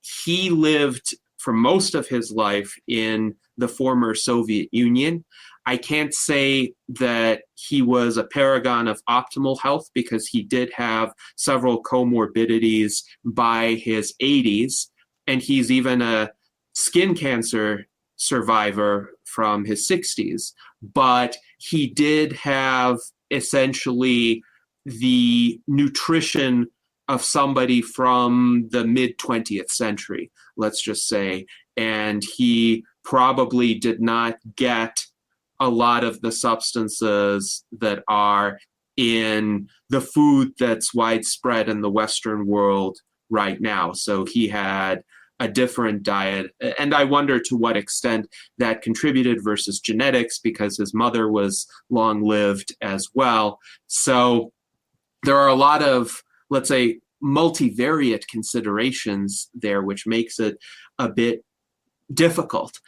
he lived for most of his life in the former Soviet Union. I can't say that he was a paragon of optimal health, because he did have several comorbidities by his 80s, and he's even a skin cancer survivor from his 60s. But he did have essentially the nutrition of somebody from the mid-20th century, let's just say, and he probably did not get a lot of the substances that are in the food that's widespread in the Western world right now. So he had a different diet, and I wonder to what extent that contributed versus genetics, because his mother was long-lived as well. So there are a lot of, let's say, multivariate considerations there, which makes it a bit difficult.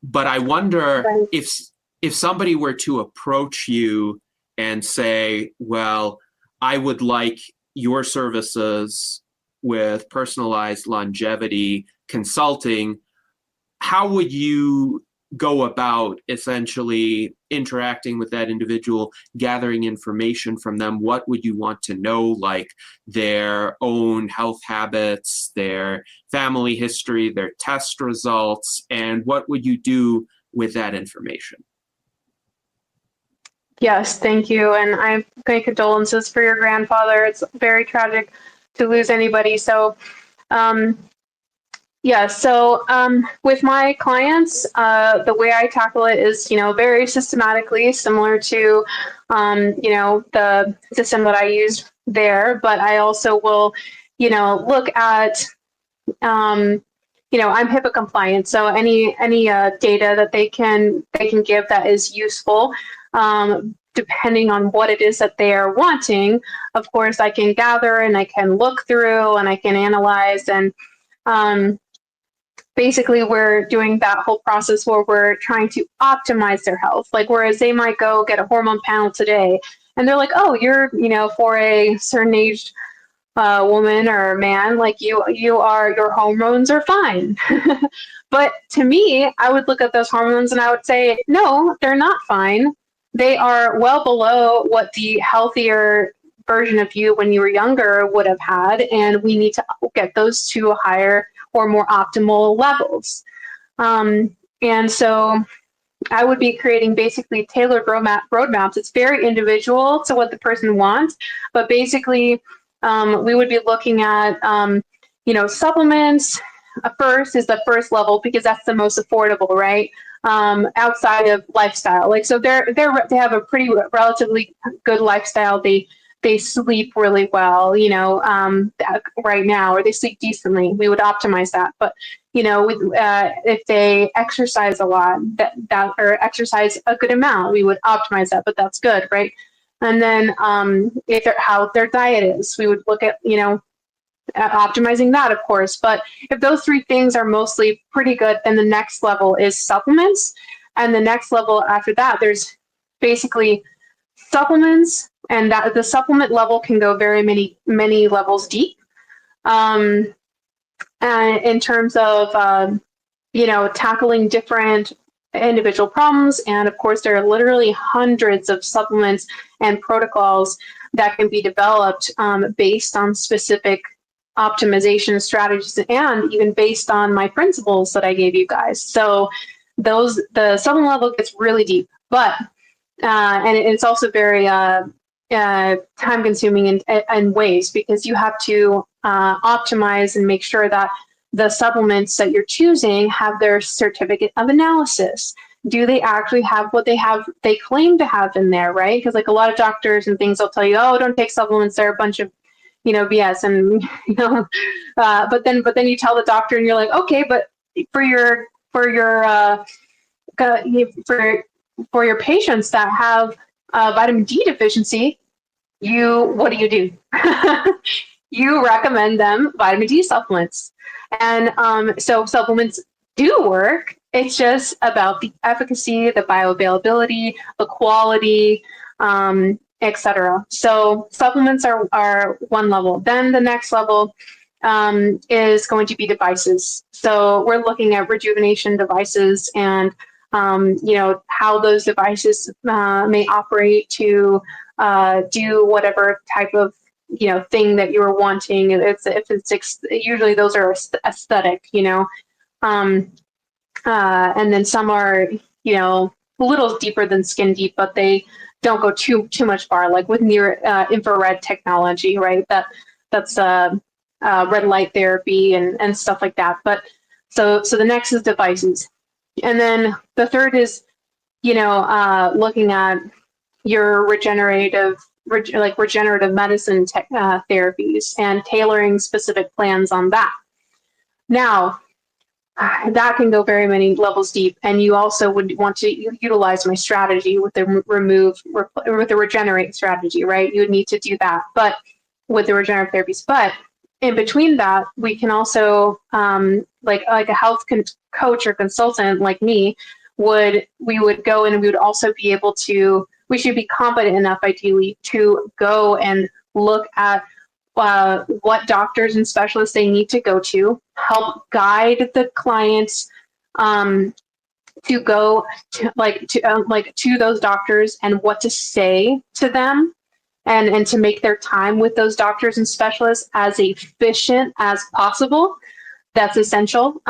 But I wonder if somebody were to approach you and say, well, I would like your services with personalized longevity consulting, how would you go about essentially interacting with that individual, gathering information from them? What would you want to know, like their own health habits, their family history, their test results, and what would you do with that information? Yes, thank you. And I make condolences for your grandfather. It's very tragic to lose anybody. So, with my clients, the way I tackle it is, very systematically, similar to, the system that I used there. But I also will, look at, I'm HIPAA compliant, so any data that they can give that is useful, depending on what it is that they are wanting. Of course, I can gather and I can look through and I can analyze and. Basically, we're doing that whole process where we're trying to optimize their health. Like, whereas they might go get a hormone panel today, and they're like, "Oh, you're, for a certain aged woman or man, like your hormones are fine." But to me, I would look at those hormones and I would say, "No, they're not fine. They are well below what the healthier version of you when you were younger would have had, and we need to get those to higher or more optimal levels." And so I would be creating basically tailored roadmaps. It's very individual to what the person wants, but basically we would be looking at, supplements. First is the first level because that's the most affordable, right? Outside of lifestyle, like, so they have a pretty relatively good lifestyle. They sleep really well, right now, or they sleep decently. We would optimize that. But, if they exercise a lot, or exercise a good amount, we would optimize that. But that's good, right? And then how their diet is, we would look at, optimizing that, of course. But if those three things are mostly pretty good, then the next level is supplements. And the next level after that, there's basically supplements, and that the supplement level can go very many levels deep, and in terms of tackling different individual problems. And of course, there are literally hundreds of supplements and protocols that can be developed based on specific optimization strategies, and even based on my principles that I gave you guys. So the supplement level gets really deep, but and it's also very time consuming in ways, because you have to optimize and make sure that the supplements that you're choosing have their certificate of analysis. Do they actually have what they claim to have in there, right? Because like a lot of doctors and things will tell you, "Oh, don't take supplements, they're a bunch of BS," and but then you tell the doctor and you're like, "Okay, but for your patients that have vitamin D deficiency, what do? You recommend them vitamin D supplements." And so supplements do work. It's just about the efficacy, the bioavailability, the quality, etc. So supplements are one level. Then the next level is going to be devices. So we're looking at rejuvenation devices and how those devices may operate to do whatever type of thing that you were wanting. Usually those are aesthetic, and then some are a little deeper than skin deep, but they don't go too much far, like with near infrared technology, right? That's red light therapy and stuff like that. But so the next is devices, and then the third is looking at your regenerative medicine therapies and tailoring specific plans on that. Now, that can go very many levels deep, and you also would want to utilize my strategy with the with the regenerate strategy, right? You would need to do that, but with the regenerative therapies. But in between that, we can also like a health coach or consultant like me we would go in, and we would also be able to. We should be competent enough, ideally, to go and look at what doctors and specialists they need to go to, help guide the clients to go to those doctors and what to say to them, and to make their time with those doctors and specialists as efficient as possible. That's essential.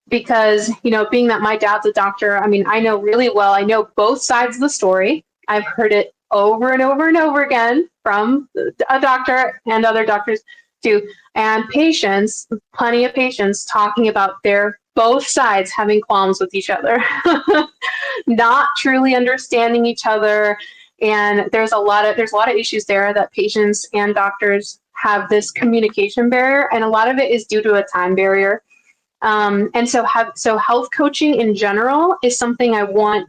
Because, being that my dad's a doctor, I mean, I know really well, I know both sides of the story. I've heard it over and over and over again from a doctor and other doctors too, and patients, plenty of patients talking about their both sides having qualms with each other, not truly understanding each other. And there's a lot of issues there that patients and doctors have this communication barrier, and a lot of it is due to a time barrier. And so health coaching in general is something I want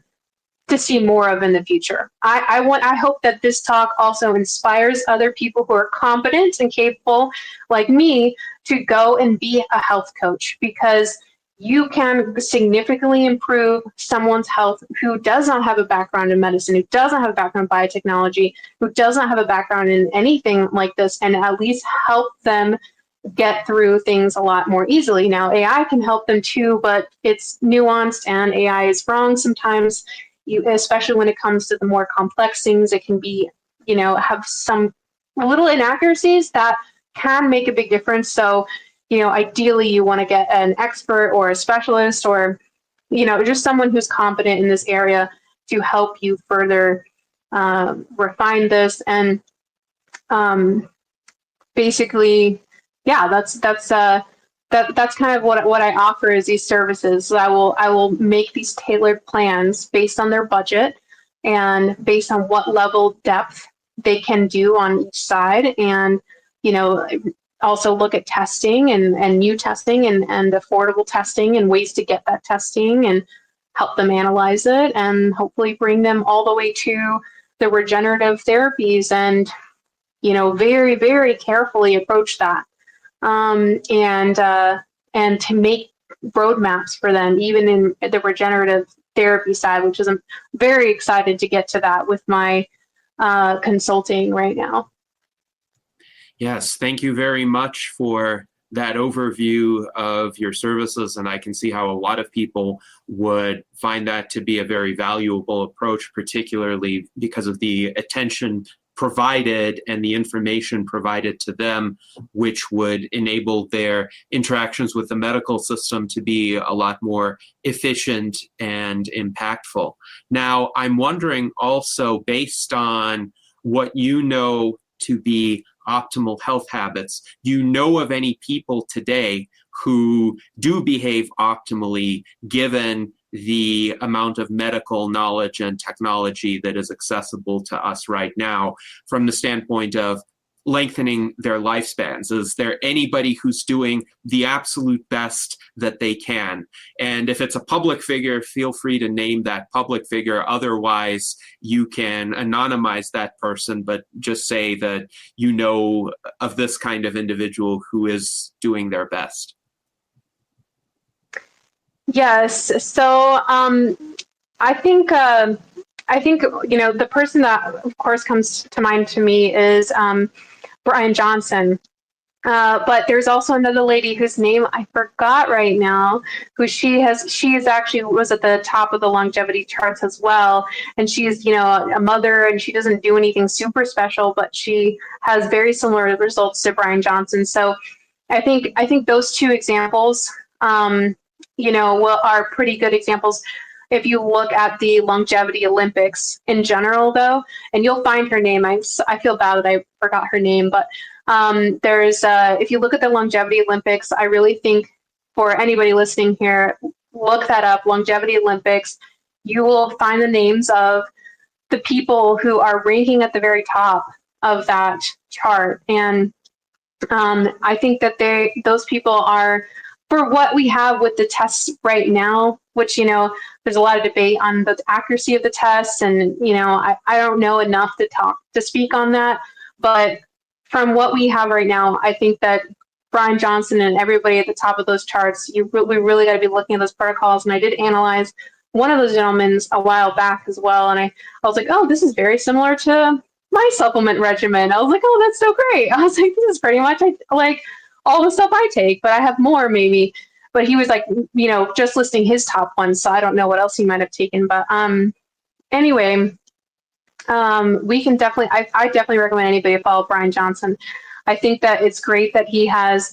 to see more of in the future. I hope that this talk also inspires other people who are competent and capable like me to go and be a health coach, because you can significantly improve someone's health who does not have a background in medicine, who doesn't have a background in biotechnology, who doesn't have a background in anything like this, and at least help them get through things a lot more easily. Now, AI can help them too, but it's nuanced and AI is wrong sometimes, especially when it comes to the more complex things. It can be, have some little inaccuracies that can make a big difference. So, ideally you want to get an expert or a specialist or, just someone who's competent in this area to help you further refine this. And basically, yeah, that's kind of what I offer is these services. So I will make these tailored plans based on their budget and based on what level depth they can do on each side, and also look at testing and new testing and affordable testing and ways to get that testing and help them analyze it and hopefully bring them all the way to the regenerative therapies and very, very carefully approach that. And to make roadmaps for them, even in the regenerative therapy side, which is I'm very excited to get to that with my consulting right now. Yes, thank you very much for that overview of your services, and I can see how a lot of people would find that to be a very valuable approach, particularly because of the attention provided and the information provided to them, which would enable their interactions with the medical system to be a lot more efficient and impactful. Now, I'm wondering also, based on what you know to be optimal health habits, do you know of any people today who do behave optimally given the amount of medical knowledge and technology that is accessible to us right now from the standpoint of lengthening their lifespans? Is there anybody who's doing the absolute best that they can? And if it's a public figure, feel free to name that public figure. Otherwise, you can anonymize that person, but just say that you know of this kind of individual who is doing their best. Yes. So I think the person that of course comes to mind to me is Brian Johnson. But there's also another lady whose name I forgot right now, who she is actually was at the top of the longevity charts as well. And she's, a mother, and she doesn't do anything super special, but she has very similar results to Brian Johnson. So I think those two examples, are pretty good examples. If you look at the longevity Olympics in general, though, and you'll find her name. I feel bad that I forgot her name, but if you look at the longevity Olympics, I really think for anybody listening here, look that up, longevity Olympics. You will find the names of the people who are ranking at the very top of that chart. And I think that those people are, for what we have with the tests right now, which, there's a lot of debate on the accuracy of the tests. And, I don't know enough to speak on that. But from what we have right now, I think that Brian Johnson and everybody at the top of those charts, we really got to be looking at those protocols. And I did analyze one of those gentlemen a while back as well. And I was like, oh, this is very similar to my supplement regimen. I was like, oh, that's so great. I was like, this is pretty much like all the stuff I take, but I have more maybe. but he was like, just listing his top ones. So I don't know what else he might have taken. But anyway, we can definitely, I definitely recommend anybody follow Brian Johnson. I think that it's great that he has,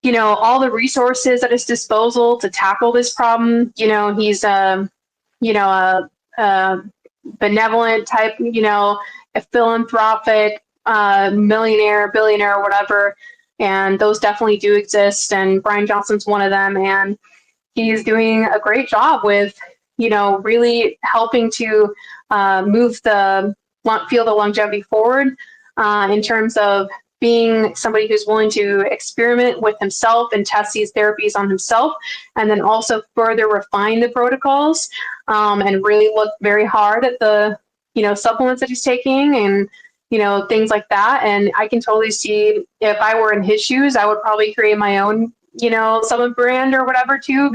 all the resources at his disposal to tackle this problem. He's a benevolent type, a philanthropic, millionaire, billionaire, whatever. And those definitely do exist. And Brian Johnson's one of them. And he's doing a great job with, really helping to move the field of longevity forward in terms of being somebody who's willing to experiment with himself and test these therapies on himself, and then also further refine the protocols and really look very hard at the, supplements that he's taking and, things like that. And I can totally see if I were in his shoes, I would probably create my own, supplement brand or whatever too,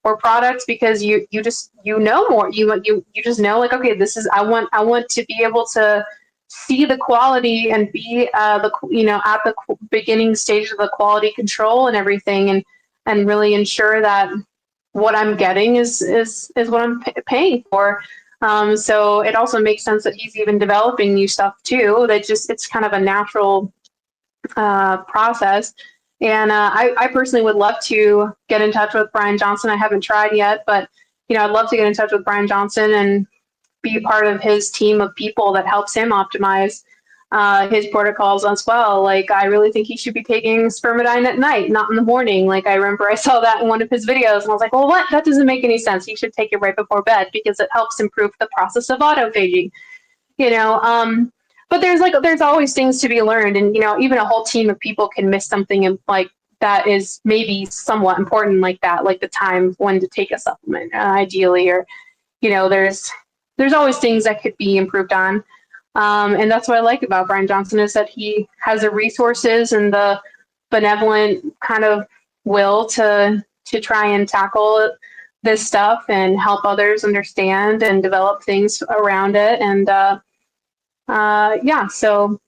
or products, because you just, more, you just know, like, okay, this is, I want to be able to see the quality and be at the beginning stage of the quality control and everything, and really ensure that what I'm getting is what I'm paying for. So it also makes sense that he's even developing new stuff too. It's kind of a natural process. And I personally would love to get in touch with Brian Johnson. I haven't tried yet, but I'd love to get in touch with Brian Johnson and be part of his team of people that helps him optimize his protocols as well. Like, I really think he should be taking spermidine at night, not in the morning. Like, I remember I saw that in one of his videos and I was like, well, what? That doesn't make any sense. He should take it right before bed because it helps improve the process of autophagy, but there's always things to be learned. And, even a whole team of people can miss something and like that is maybe somewhat important like that, like the time when to take a supplement ideally, or, there's always things that could be improved on. And that's what I like about Brian Johnson is that he has the resources and the benevolent kind of will to try and tackle this stuff and help others understand and develop things around it. And so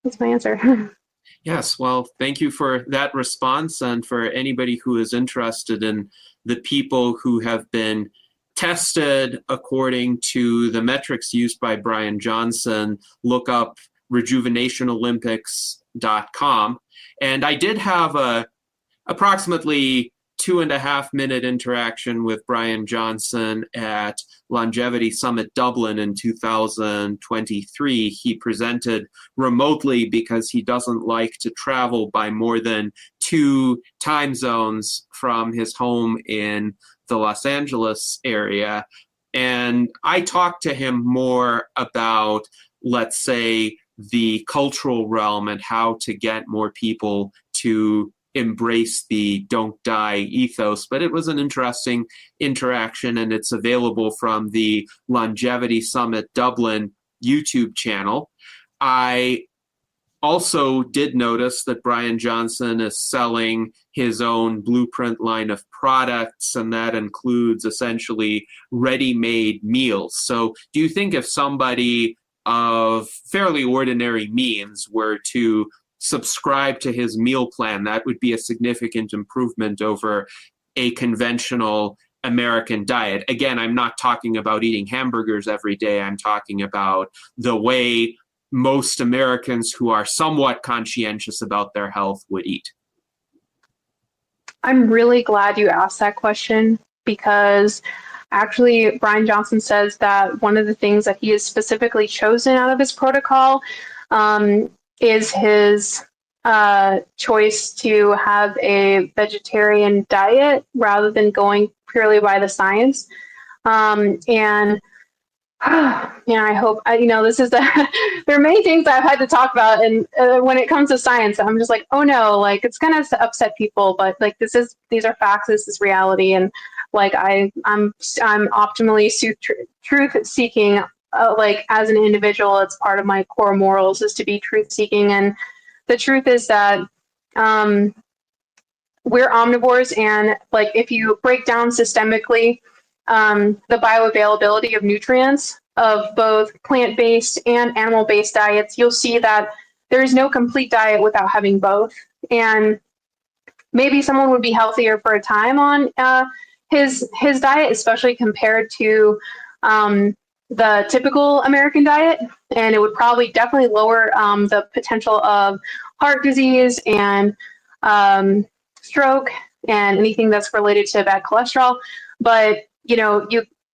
that's my answer. Yes, well, thank you for that response. And for anybody who is interested in the people who have been tested according to the metrics used by Brian Johnson, look up rejuvenationolympics.com. And I did have a approximately 2.5-minute interaction with Brian Johnson at Longevity Summit Dublin in 2023. He presented remotely because he doesn't like to travel by more than 2 time zones from his home in the Los Angeles area. And I talked to him more about, let's say, the cultural realm and how to get more people to embrace the don't die ethos. But it was an interesting interaction, and it's available from the Longevity Summit Dublin YouTube channel. I also did notice that Brian Johnson is selling his own Blueprint line of products, and that includes essentially ready-made meals. So do you think if somebody of fairly ordinary means were to subscribe to his meal plan, that would be a significant improvement over a conventional American diet? Again, I'm not talking about eating hamburgers every day. I'm talking about the way most Americans who are somewhat conscientious about their health would eat. I'm really glad you asked that question, because actually Brian Johnson says that one of the things that he has specifically chosen out of his protocol is his choice to have a vegetarian diet rather than going purely by the science. I hope, this is there are many things I've had to talk about, and when it comes to science, I'm just like, oh no, like it's gonna upset people, but like these are facts, this is reality, and like I'm optimally truth seeking. Like as an individual, it's part of my core morals is to be truth seeking, and the truth is that we're omnivores, and like if you break down systemically the bioavailability of nutrients of both plant-based and animal-based diets, you'll see that there is no complete diet without having both. And maybe someone would be healthier for a time on his diet, especially compared to the typical American diet, and it would probably definitely lower the potential of heart disease and stroke and anything that's related to bad cholesterol. But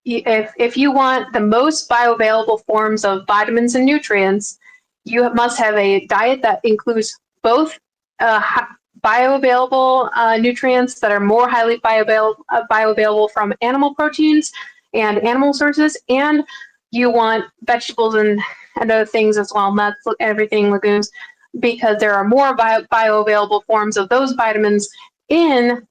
if you want the most bioavailable forms of vitamins and nutrients, you must have a diet that includes both bioavailable nutrients that are more highly bioavailable from animal proteins and animal sources, and you want vegetables and other things as well, nuts, everything, legumes, because there are more bioavailable forms of those vitamins in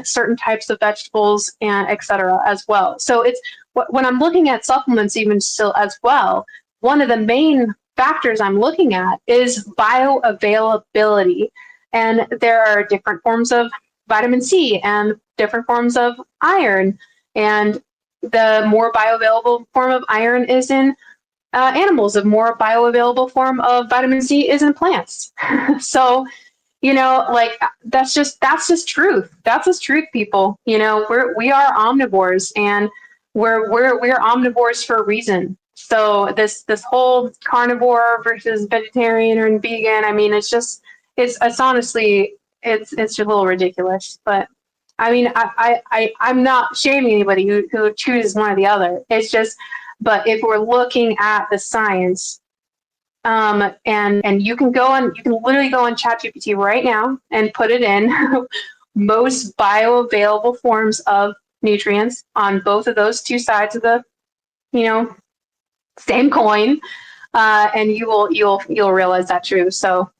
certain types of vegetables and etc. as well. So it's when I'm looking at supplements even still as well, one of the main factors I'm looking at is bioavailability. And there are different forms of vitamin C and different forms of iron. And the more bioavailable form of iron is in animals. The more bioavailable form of vitamin C is in plants. So, like that's just truth. That's just truth, people. We are omnivores, and we're omnivores for a reason. So this whole carnivore versus vegetarian or vegan, I mean, it's honestly it's just a little ridiculous. But I mean, I'm not shaming anybody who chooses one or the other. It's just, but if we're looking at the science, and you can literally go on ChatGPT right now and put it in most bioavailable forms of nutrients on both of those two sides of the, same coin, and you'll realize that true. So.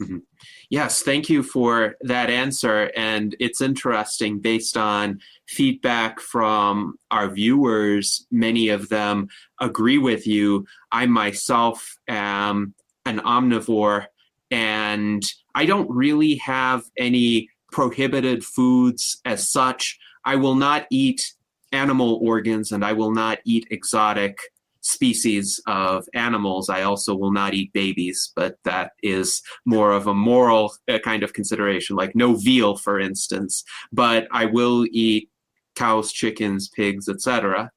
Mm-hmm. Yes, thank you for that answer. And it's interesting, based on feedback from our viewers, many of them agree with you. I myself am an omnivore, and I don't really have any prohibited foods as such. I will not eat animal organs, and I will not eat exotic species of animals. I also will not eat babies, but that is more of a moral kind of consideration, like no veal, for instance. But I will eat cows, chickens, pigs, etc.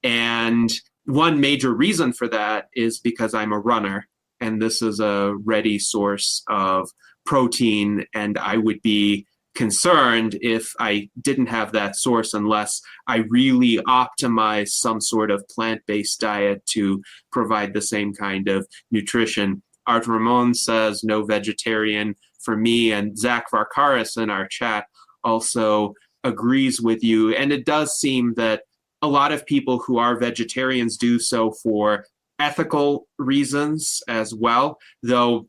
And one major reason for that is because I'm a runner, and this is a ready source of protein, and I would be concerned if I didn't have that source unless I really optimize some sort of plant-based diet to provide the same kind of nutrition. Art Ramon says no vegetarian for me, and Zach Varkaris in our chat also agrees with you. And it does seem that a lot of people who are vegetarians do so for ethical reasons as well, though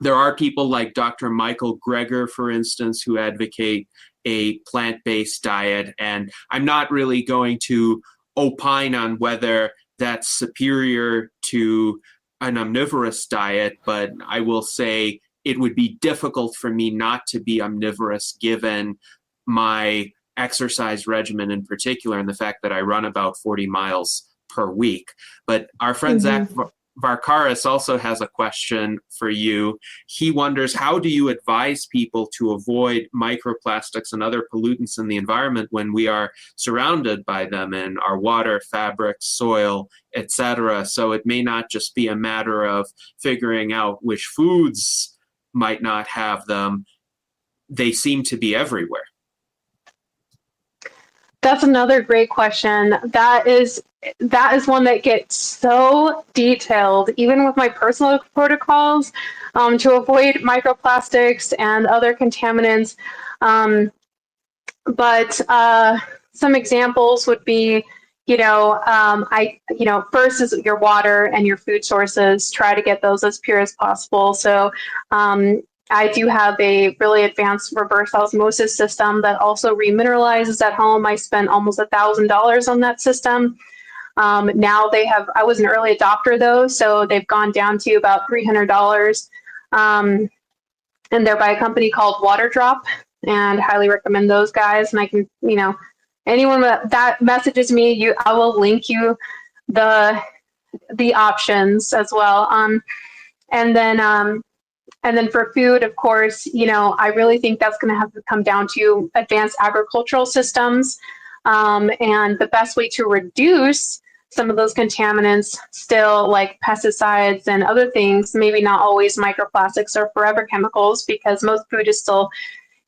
there are people like Dr. Michael Greger, for instance, who advocate a plant-based diet. And I'm not really going to opine on whether that's superior to an omnivorous diet, but I will say it would be difficult for me not to be omnivorous given my exercise regimen in particular, and the fact that I run about 40 miles per week. But our friend Zach Varkaris also has a question for you. He wonders, how do you advise people to avoid microplastics and other pollutants in the environment when we are surrounded by them in our water, fabric, soil, etc.? So it may not just be a matter of figuring out which foods might not have them. They seem to be everywhere. That's another great question. That is one that gets so detailed, even with my personal protocols to avoid microplastics and other contaminants. But some examples would be, first is your water and your food sources. Try to get those as pure as possible. So I do have a really advanced reverse osmosis system that also remineralizes at home. I spent almost $1,000 on that system. Now I was an early adopter though, so they've gone down to about $300. And they're by a company called Water Drop, and highly recommend those guys. And I can, anyone that messages me, I will link you the options as well. And then And then for food, of course, I really think that's going to have to come down to advanced agricultural systems. And the best way to reduce some of those contaminants, still like pesticides and other things, maybe not always microplastics or forever chemicals, because most food is still,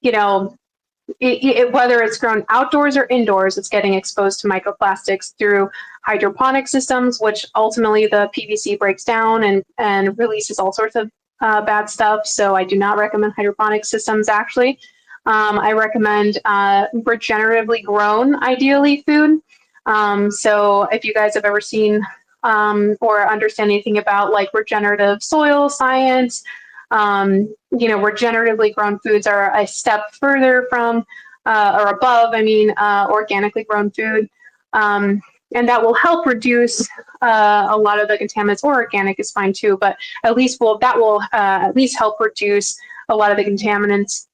whether it's grown outdoors or indoors, it's getting exposed to microplastics through hydroponic systems, which ultimately the PVC breaks down and releases all sorts of bad stuff. So I do not recommend hydroponic systems, actually. I recommend regeneratively grown, ideally, food. So if you guys have ever seen or understand anything about like regenerative soil science, regeneratively grown foods are a step further from or above, organically grown food. And that will help reduce a lot of the contaminants, or organic is fine too, but at least that will at least help reduce a lot of the contaminants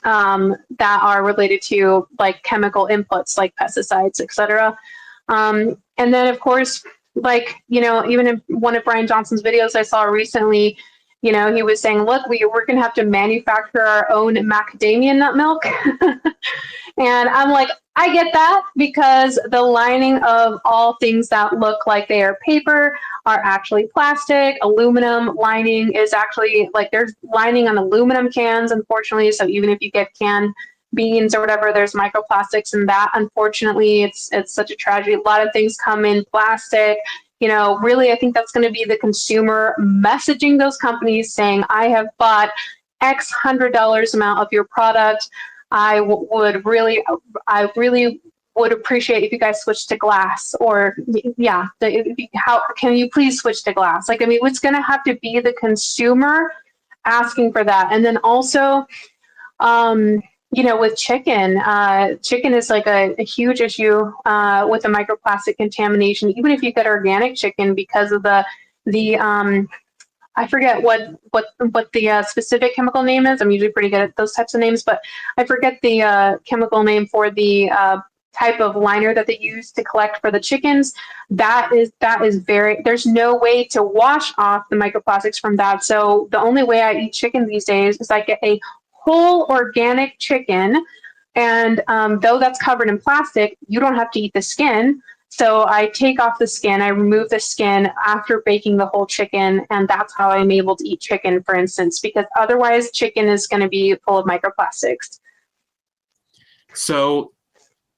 that are related to like chemical inputs like pesticides, etc. And then of course, even in one of Brian Johnson's videos I saw recently, he was saying, look, we're going to have to manufacture our own macadamia nut milk. And I'm like, I get that, because the lining of all things that look like they are paper are actually plastic. Aluminum lining is actually there's lining on aluminum cans, unfortunately. So even if you get canned beans or whatever, there's microplastics in that. Unfortunately, it's such a tragedy. A lot of things come in plastic. Really, I think that's going to be the consumer messaging those companies saying, I have bought X $100 amount of your product. I really would appreciate if you guys switch to glass, or how can you please switch to glass? It's going to have to be the consumer asking for that. And then also, with chicken is like a huge issue with the microplastic contamination, even if you get organic chicken, because of the I forget what the specific chemical name is. I'm usually pretty good at those types of names, but I forget the chemical name for the type of liner that they use to collect for the chickens. That is there's no way to wash off the microplastics from that. So the only way I eat chicken these days is I get a whole organic chicken, and though that's covered in plastic, you don't have to eat the skin. So I take off the skin, I remove the skin after baking the whole chicken, and that's how I'm able to eat chicken, for instance, because otherwise chicken is going to be full of microplastics. So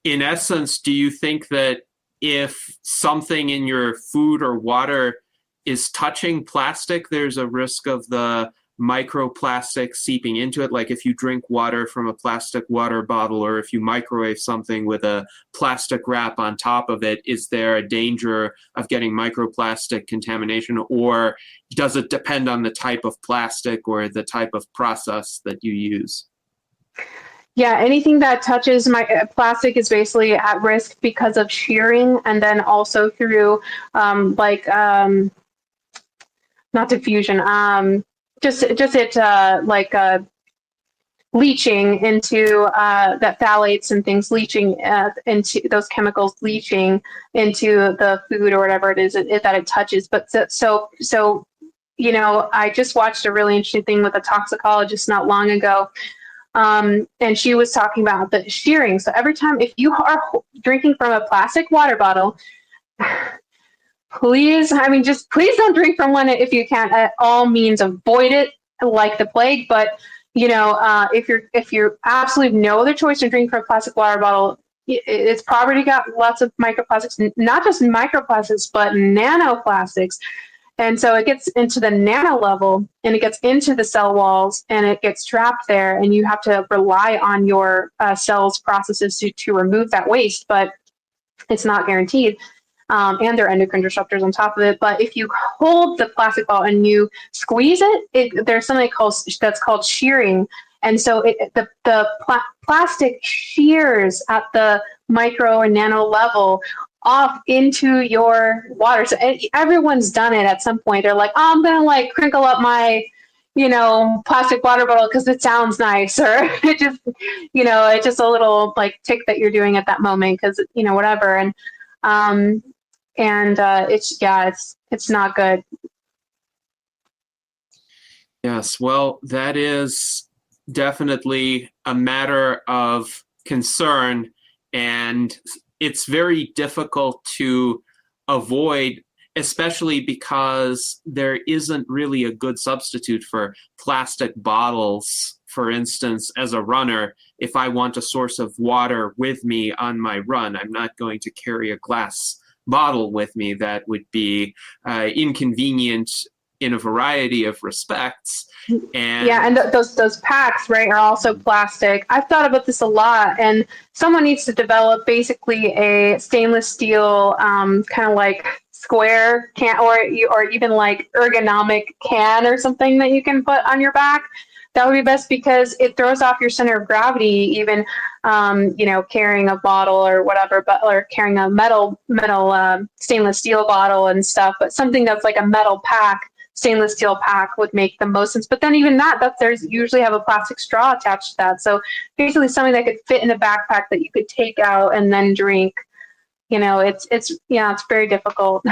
in essence, do you think that if something in your food or water is touching plastic, there's a risk of the microplastic seeping into it? Like if you drink water from a plastic water bottle, or if you microwave something with a plastic wrap on top of it, is there a danger of getting microplastic contamination, or does it depend on the type of plastic or the type of process that you use? Yeah, anything that touches plastic is basically at risk because of shearing, and then also through not diffusion, leaching into that phthalates and things leaching into those chemicals, leaching into the food or whatever it is that it touches. But so I just watched a really interesting thing with a toxicologist not long ago. And she was talking about the shearing. So every time, if you are drinking from a plastic water bottle, please don't drink from one if you can. At all means, avoid it like the plague. But if you're absolutely no other choice to drink from a plastic water bottle, it's probably got lots of microplastics, not just microplastics, but nanoplastics. And so it gets into the nano level, and it gets into the cell walls, and it gets trapped there, and you have to rely on your cells processes to remove that waste, but it's not guaranteed. And there are endocrine disruptors on top of it. But if you hold the plastic ball and you squeeze it, there's something that's called shearing. And so the plastic shears at the micro and nano level off into your water. So everyone's done it at some point. They're like, oh, I'm going to crinkle up my, plastic water bottle because it sounds nice, or it just, it's just a little tick that you're doing at that moment because, whatever. And it's not good. Yes, well, that is definitely a matter of concern, and it's very difficult to avoid, especially because there isn't really a good substitute for plastic bottles. For instance, as a runner, if I want a source of water with me on my run, I'm not going to carry a glass bottle with me. That would be inconvenient in a variety of respects. And Yeah, and those packs, right, are also plastic. I've thought about this a lot, and someone needs to develop basically a stainless steel kind of like square can, or even like ergonomic can or something that you can put on your back. That would be best because it throws off your center of gravity, even carrying a bottle or whatever, or carrying a metal stainless steel bottle and stuff. But something that's like a metal pack, stainless steel pack, would make the most sense. But then even that's there's usually have a plastic straw attached to that. So basically something that could fit in a backpack that you could take out and then drink. It's very difficult.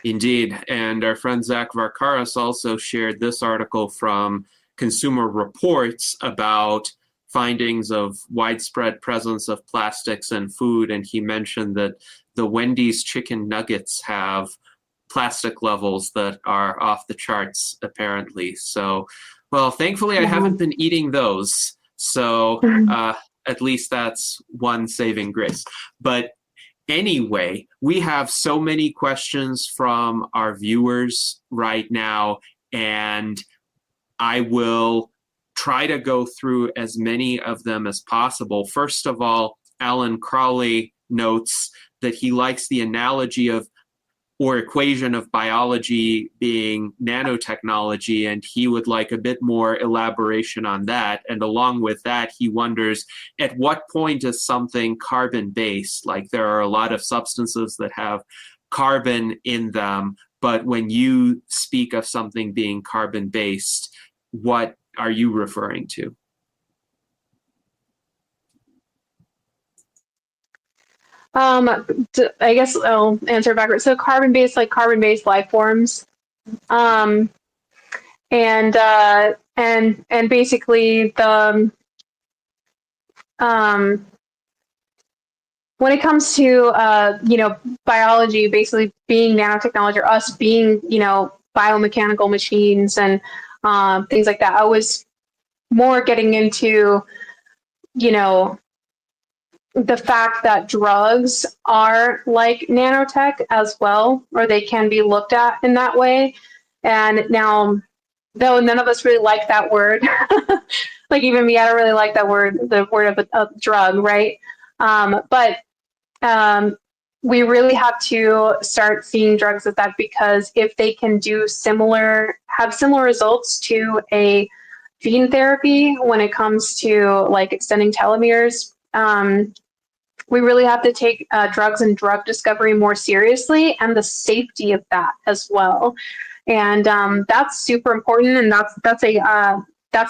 indeed, and our friend Zach Varkaris also shared this article from Consumer Reports about findings of widespread presence of plastics in food, and he mentioned that the Wendy's chicken nuggets have plastic levels that are off the charts, apparently. So, well, thankfully, I haven't been eating those. So at least that's one saving grace. But anyway, we have so many questions from our viewers right now, and I will try to go through as many of them as possible. First of all, Alan Crawley notes that he likes the analogy of or equation of biology being nanotechnology, and he would like a bit more elaboration on that. And along with that, he wonders, at what point is something carbon-based? Like, there are a lot of substances that have carbon in them, but when you speak of something being carbon-based, what are you referring to? I guess I'll answer backwards. So carbon-based life forms, and basically the when it comes to biology, basically being nanotechnology, or us being biomechanical machines and things like that. I was more getting into the fact that drugs are like nanotech as well, or they can be looked at in that way. And now, though none of us really like that word, like even me, I don't really like that word, the word of a drug, right? But we really have to start seeing drugs as that, because if they can have similar results to a gene therapy when it comes to like extending telomeres, we really have to take drugs and drug discovery more seriously, and the safety of that as well. And that's super important, and that's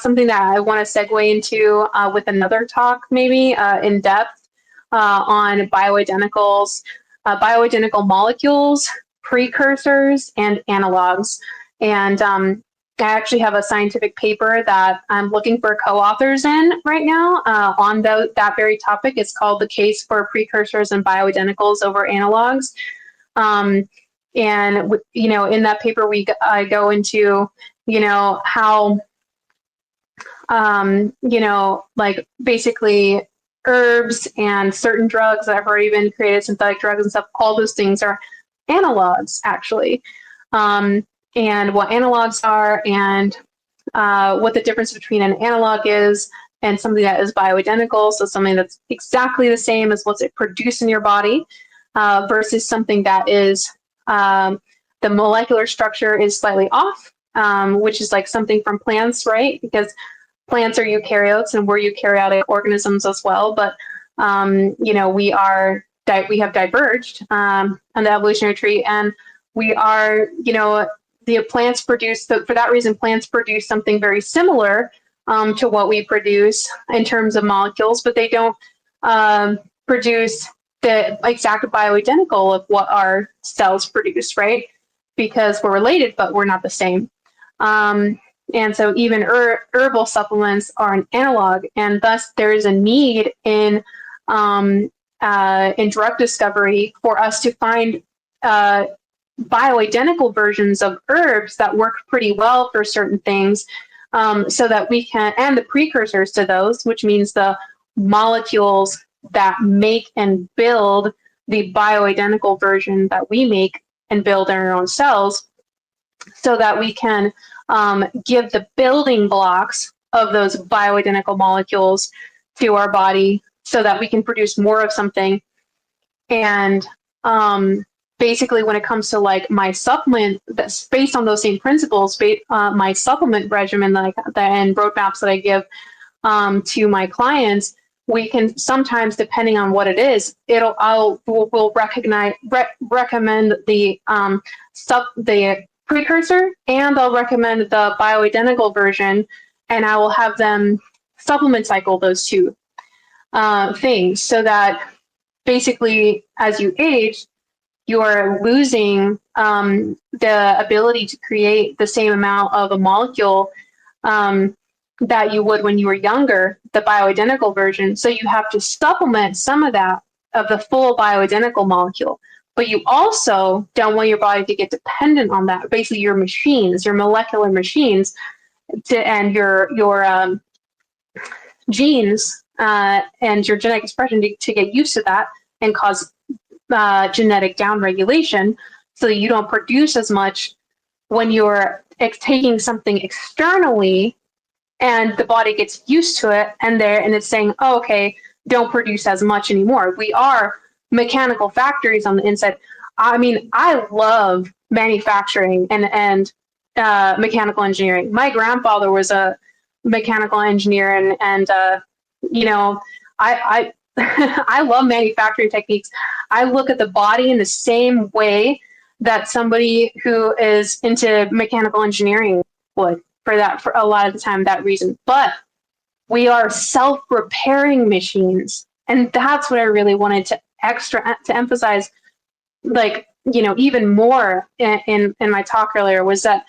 something that I want to segue into with another talk, maybe in depth on bioidenticals, bioidentical molecules, precursors, and analogs. And I actually have a scientific paper that I'm looking for co-authors in right now on that very topic. It's called The Case for Precursors and Bioidenticals Over Analogs. And in that paper, I go into, how, like basically herbs and certain drugs that have already been created, synthetic drugs and stuff, all those things are analogs, actually. And what analogs are, and what the difference between an analog is and something that is bioidentical, so something that's exactly the same as what's it produced in your body, versus something that is the molecular structure is slightly off, which is like something from plants, right? Because plants are eukaryotes and we're eukaryotic organisms as well, but we have diverged on the evolutionary tree, and we are, the plants produce, for that reason, plants produce something very similar to what we produce in terms of molecules, but they don't produce the exact bioidentical of what our cells produce, right? Because we're related, but we're not the same. And so even herbal supplements are an analog, and thus there is a need in drug discovery for us to find bioidentical versions of herbs that work pretty well for certain things, so that we can, and the precursors to those, which means the molecules that make and build the bioidentical version that we make and build in our own cells, so that we can give the building blocks of those bioidentical molecules to our body so that we can produce more of something. And basically, when it comes to like my supplement, that's based on those same principles, my supplement regimen and roadmaps that I give to my clients, we can sometimes, depending on what it is, we'll recommend the precursor, and I'll recommend the bioidentical version, and I will have them supplement cycle those two things, so that basically as you age, you're losing the ability to create the same amount of a molecule that you would when you were younger, the bioidentical version. So you have to supplement some of that, of the full bioidentical molecule. But you also don't want your body to get dependent on that. Basically, your machines, your molecular machines, and your genes and your genetic expression to get used to that and cause genetic downregulation, so that you don't produce as much when you're taking something externally, and the body gets used to it, and it's saying, oh, okay, don't produce as much anymore. We are mechanical factories on the inside. I mean, I love manufacturing and mechanical engineering. My grandfather was a mechanical engineer, and you know, I I love manufacturing techniques. I look at the body in the same way that somebody who is into mechanical engineering would, for a lot of the time, that reason. But we are self-repairing machines, and that's what I really wanted to emphasize, like, you know, even more in my talk earlier, was that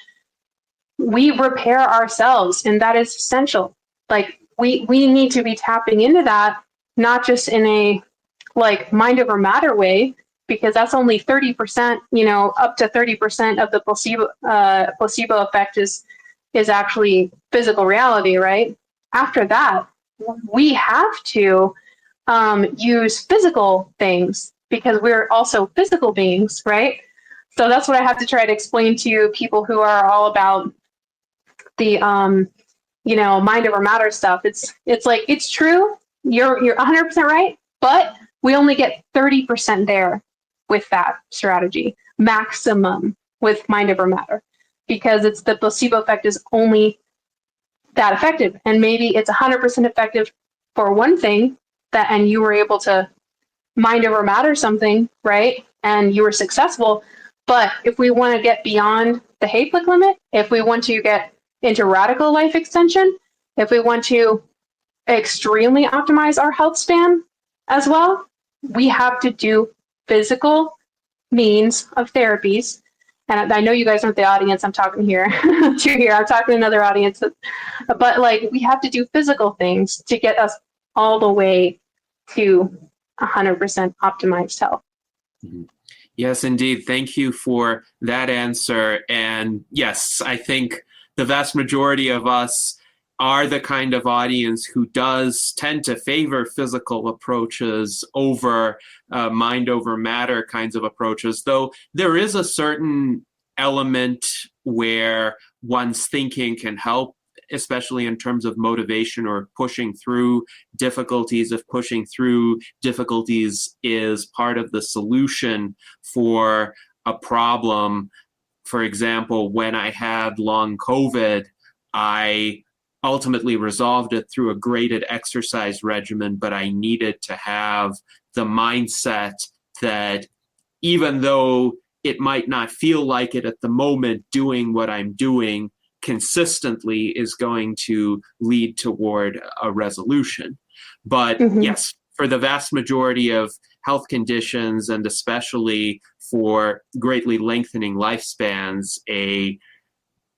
we repair ourselves, and that is essential. Like, we need to be tapping into that, not just in a like mind over matter way, because that's only 30%, you know, up to 30% of the placebo effect is actually physical reality, right? After that, we have to use physical things, because we're also physical beings, right? So that's what I have to try to explain to people who are all about the you know, mind over matter stuff. It's like, it's true, you're 100% right, but we only get 30% there with that strategy, maximum with mind over matter, because it's the placebo effect is only that effective, and maybe it's 100% effective for one thing, that, and you were able to mind over matter something, right? And you were successful. But if we want to get beyond the Hayflick limit, if we want to get into radical life extension, if we want to extremely optimize our health span as well, we have to do physical means of therapies. And I know you guys aren't the audience I'm talking here to here. I'm talking to another audience, but like, we have to do physical things to get us all the way to 100% optimized health. Yes, indeed. Thank you for that answer. And yes, I think the vast majority of us are the kind of audience who does tend to favor physical approaches over mind over matter kinds of approaches, though there is a certain element where one's thinking can help, especially in terms of motivation or pushing through difficulties. If pushing through difficulties is part of the solution for a problem. For example, when I had long COVID, I ultimately resolved it through a graded exercise regimen, but I needed to have the mindset that even though it might not feel like it at the moment, doing what I'm doing consistently is going to lead toward a resolution. But yes, for the vast majority of health conditions, and especially for greatly lengthening lifespans, a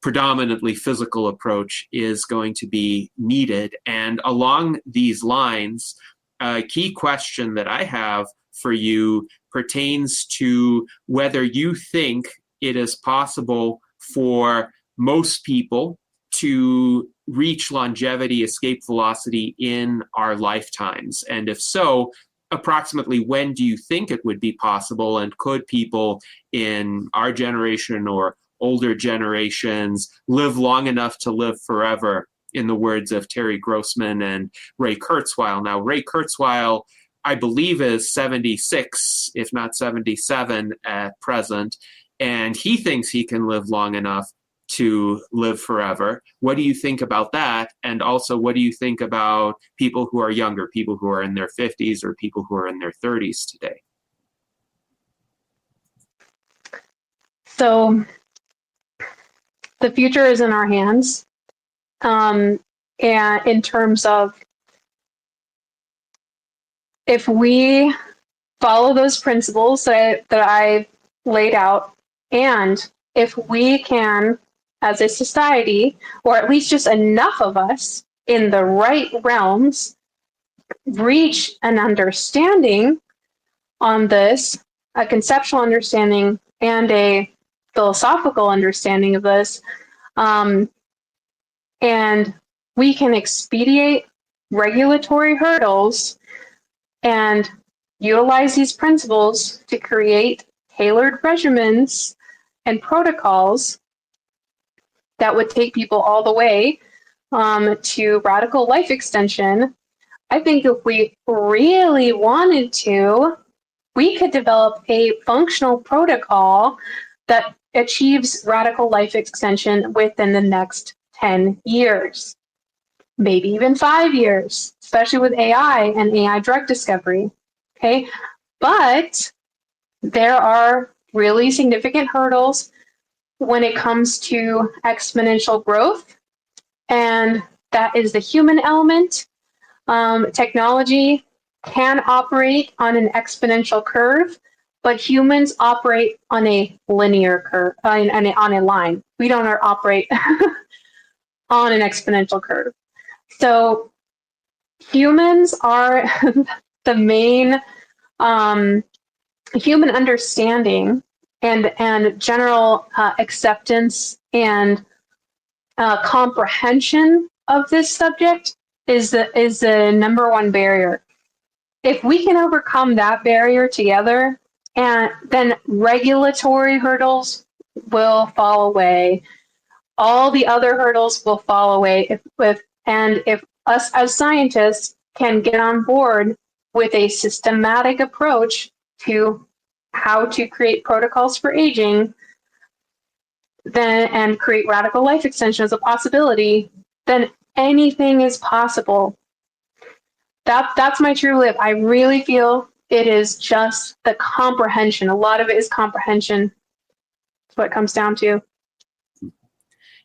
predominantly physical approach is going to be needed. And along these lines, a key question that I have for you pertains to whether you think it is possible for most people to reach longevity escape velocity in our lifetimes. And if so, approximately when do you think it would be possible? And could people in our generation or older generations live long enough to live forever, in the words of Terry Grossman and Ray Kurzweil? Now, Ray Kurzweil, I believe, is 76, if not 77 at present, and he thinks he can live long enough to live forever. What do you think about that? And also, what do you think about people who are younger, people who are in their 50s or people who are in their 30s today? So the future is in our hands. And in terms of if we follow those principles that I laid out, and if we can, as a society, or at least just enough of us in the right realms, reach an understanding on this, a conceptual understanding and a philosophical understanding of this, and we can expedite regulatory hurdles and utilize these principles to create tailored regimens and protocols that would take people all the way to radical life extension. I think if we really wanted to, we could develop a functional protocol that achieves radical life extension within the next 10 years, maybe even 5 years, especially with AI and AI drug discovery. Okay, but there are really significant hurdles when it comes to exponential growth, and that is the human element. Technology can operate on an exponential curve, but humans operate on a linear curve, on a line. We don't operate on an exponential curve. So humans are the main human understanding and general acceptance and comprehension of this subject is the number one barrier. If we can overcome that barrier together, and then regulatory hurdles will fall away. All the other hurdles will fall away if us as scientists can get on board with a systematic approach to how to create protocols for aging, then and create radical life extension as a possibility, then anything is possible. That's my true live. I really feel it is just the comprehension. A lot of it is comprehension. That's what it comes down to.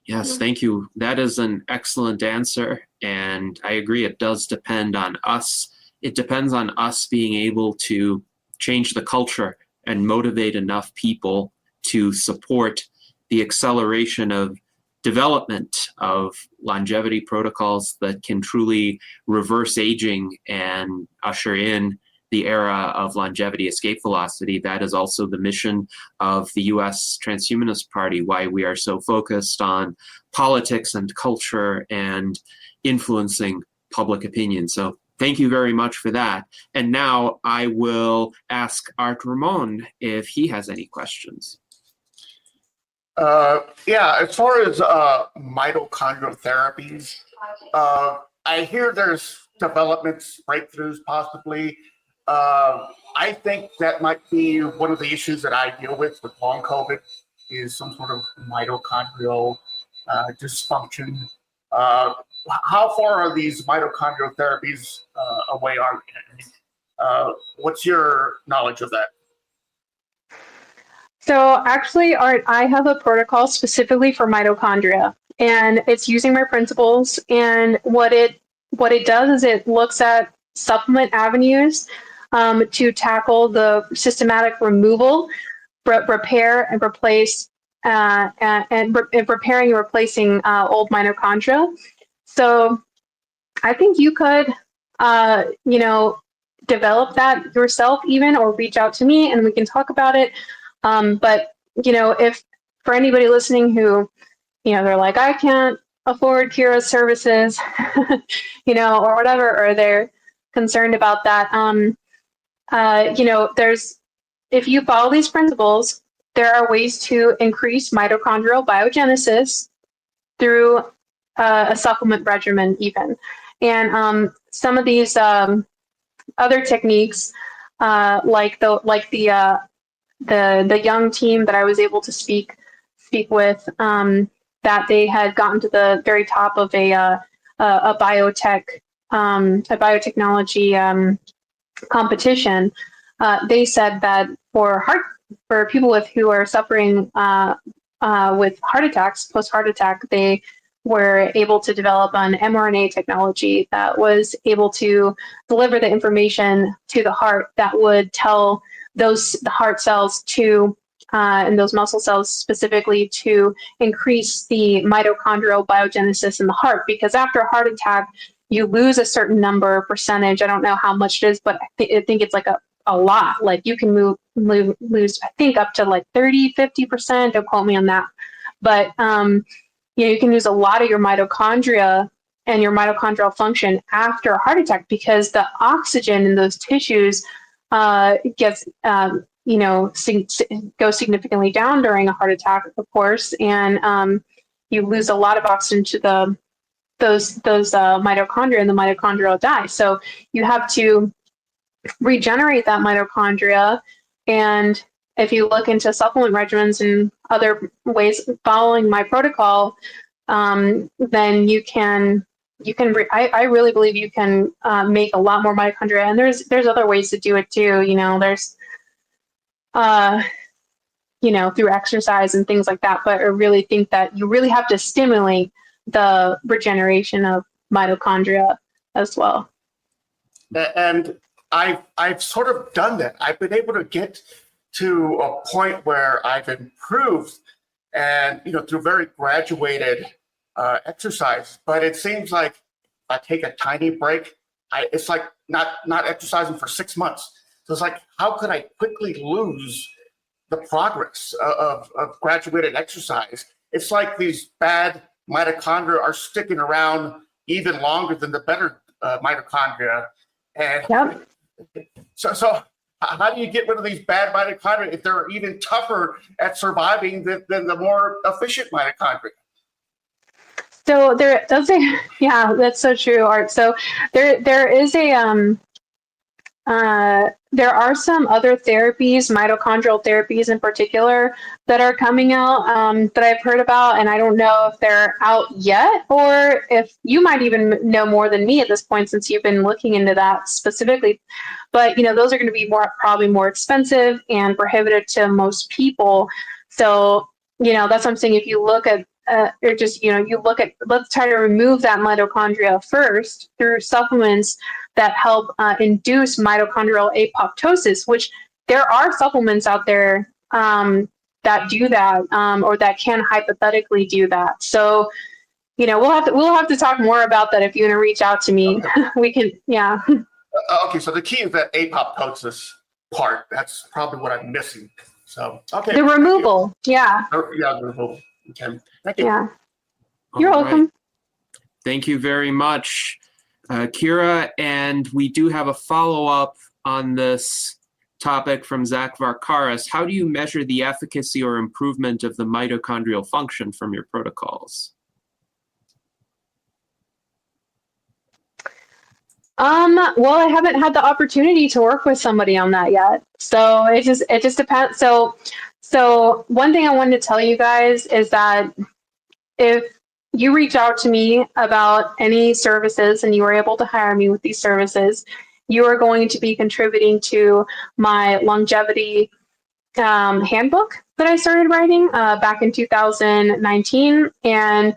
Yes, thank you. That is an excellent answer. And I agree, it does depend on us. It depends on us being able to change the culture and motivate enough people to support the acceleration of development of longevity protocols that can truly reverse aging and usher in the era of longevity escape velocity. That is also the mission of the U.S. Transhumanist Party, why we are so focused on politics and culture and influencing public opinion. So thank you very much for that. And now I will ask Art Ramon if he has any questions. Yeah, as far as mitochondrial therapies, I hear there's developments, breakthroughs possibly. I think that might be one of the issues that I deal with long COVID is some sort of mitochondrial dysfunction. How far are these mitochondrial therapies away are we? What's your knowledge of that? So actually, Art, I have a protocol specifically for mitochondria, and it's using my principles. And what it does is it looks at supplement avenues to tackle the systematic removal, repair, and replace and repairing and replacing old mitochondria. So I think you could, develop that yourself even, or reach out to me and we can talk about it. But, if for anybody listening who, they're like, I can't afford Kira's services, or whatever, or they're concerned about that, if you follow these principles, there are ways to increase mitochondrial biogenesis through a supplement regimen even. And some of these other techniques, like the young team that I was able to speak with, that they had gotten to the very top of a biotechnology competition. They said that for people who are suffering with heart attacks, post-heart attack, they were able to develop an mRNA technology that was able to deliver the information to the heart that would tell the heart cells to, and those muscle cells specifically, to increase the mitochondrial biogenesis in the heart. Because after a heart attack, you lose a certain percentage. I don't know how much it is, but I think it's like a lot. Like you can lose, I think, up to like 30-50%. Don't quote me on that. But you can lose a lot of your mitochondria and your mitochondrial function after a heart attack, because the oxygen in those tissues gets goes significantly down during a heart attack, of course, and you lose a lot of oxygen to those mitochondria, and the mitochondria die. So you have to regenerate that mitochondria. And if you look into supplement regimens and other ways following my protocol, then you can. I really believe you can make a lot more mitochondria, and there's other ways to do it too. There's through exercise and things like that. But I really think that you really have to stimulate the regeneration of mitochondria as well. And I've sort of done that. I've been able to get to a point where I've improved, and through very graduated exercise. But it seems like if I take a tiny break, it's like not exercising for 6 months. So it's like, how could I quickly lose the progress of graduated exercise? It's like these bad mitochondria are sticking around even longer than the better mitochondria. And Yep. So how do you get rid of these bad mitochondria if they're even tougher at surviving than the more efficient mitochondria? So yeah, that's so true, Art. So there is there are some other therapies, mitochondrial therapies in particular, that are coming out that I've heard about, and I don't know if they're out yet, or if you might even know more than me at this point, since you've been looking into that specifically. But those are going to be probably more expensive and prohibitive to most people. So that's what I'm saying. If you look at or just you look at, let's try to remove that mitochondria first through supplements that help induce mitochondrial apoptosis, which there are supplements out there that do that, or that can hypothetically do that. So we'll have to talk more about that if you want to reach out to me. Okay. We can, yeah. Okay, so the key is that apoptosis part. That's probably what I'm missing. So okay. The removal, yeah. Yeah, the removal. Okay, thank you. Yeah. You're All welcome. right. Thank you very much, Kira. And we do have a follow-up on this topic from Zach Varkaris. How do you measure the efficacy or improvement of the mitochondrial function from your protocols? Well, I haven't had the opportunity to work with somebody on that yet. So it just depends. So one thing I wanted to tell you guys is that if you reach out to me about any services and you are able to hire me with these services, you are going to be contributing to my longevity handbook that I started writing back in 2019. And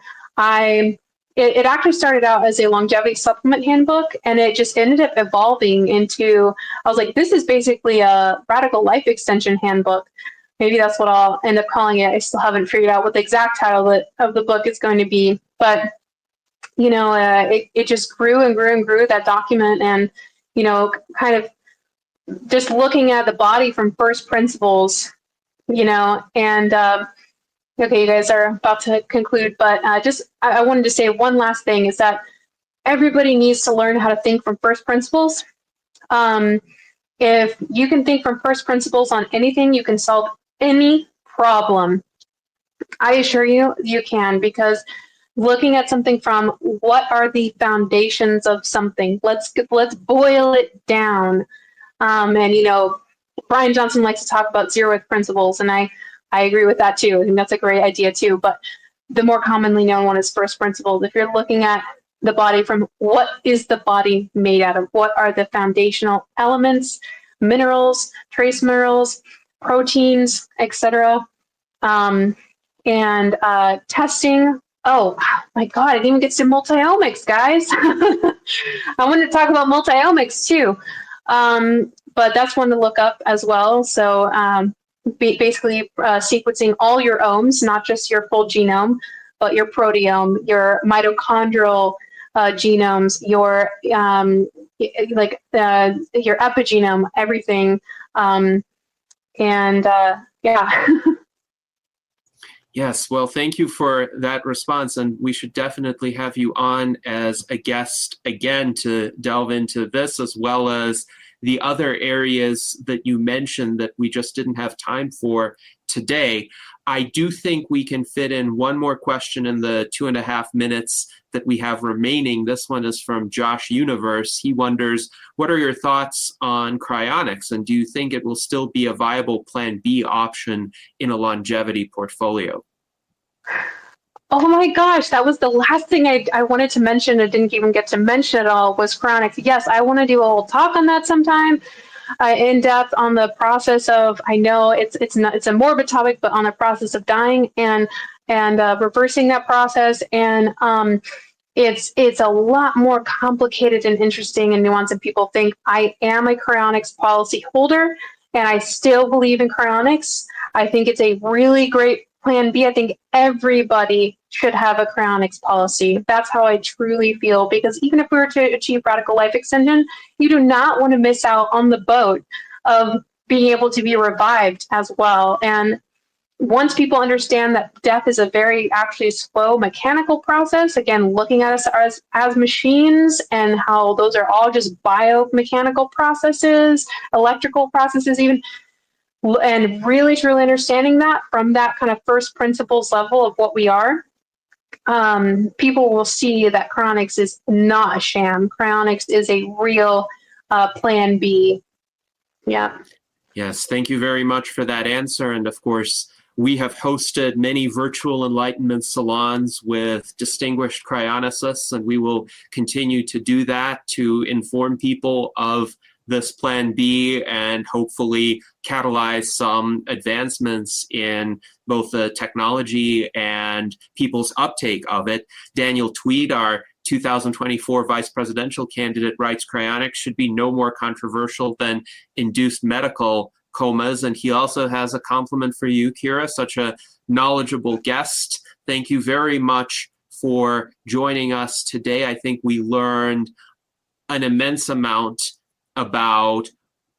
it actually started out as a longevity supplement handbook, and it just ended up evolving into, I was like, this is basically a radical life extension handbook. Maybe that's what I'll end up calling it. I still haven't figured out what the exact title of the book is going to be, but it just grew and grew and grew, that document, and kind of just looking at the body from first principles, and okay, you guys are about to conclude, but I wanted to say one last thing is that everybody needs to learn how to think from first principles. If you can think from first principles on anything, you can solve any problem. I assure you, you can, because looking at something from what are the foundations of something, let's boil it down. And Brian Johnson likes to talk about zeroth principles, and I agree with that too. I think that's a great idea too. But the more commonly known one is first principles. If you're looking at the body from what is the body made out of, what are the foundational elements, minerals, trace minerals, proteins, etc. And testing. Oh my God, I didn't even get to multi-omics, guys. I wanted to talk about multi-omics too. But that's one to look up as well. So basically sequencing all your omes, not just your full genome, but your proteome, your mitochondrial genomes, your your epigenome, everything. Yeah. Yes, well, thank you for that response, and we should definitely have you on as a guest again to delve into this, as well as the other areas that you mentioned that we just didn't have time for today. I do think we can fit in one more question in the 2.5 minutes that we have remaining. This one is from Josh Universe. He wonders, what are your thoughts on cryonics, and do you think it will still be a viable Plan B option in a longevity portfolio? Oh my gosh, that was the last thing I wanted to mention. I didn't even get to mention at all was cryonics. Yes, I want to do a whole talk on that sometime. In depth on the process of, I know it's a morbid topic, but on the process of dying and reversing that process, and it's a lot more complicated and interesting and nuanced than people think. I am a cryonics policy holder, and I still believe in cryonics. I think it's a really great Plan B. I think everybody should have a cryonics policy. That's how I truly feel, because even if we were to achieve radical life extension, you do not want to miss out on the boat of being able to be revived as well. And once people understand that death is a very actually slow mechanical process, again, looking at us as machines and how those are all just biomechanical processes, electrical processes even, and really truly understanding that from that kind of first principles level of what we are, people will see that cryonics is not a sham. Cryonics is a real Plan B. Yeah. Yes, thank you very much for that answer. And of course, we have hosted many virtual enlightenment salons with distinguished cryonicists, and we will continue to do that to inform people of this Plan B and hopefully catalyze some advancements in both the technology and people's uptake of it. Daniel Tweed, our 2024 vice presidential candidate, writes cryonics should be no more controversial than induced medical comas. And he also has a compliment for you, Kira, such a knowledgeable guest. Thank you very much for joining us today. I think we learned an immense amount about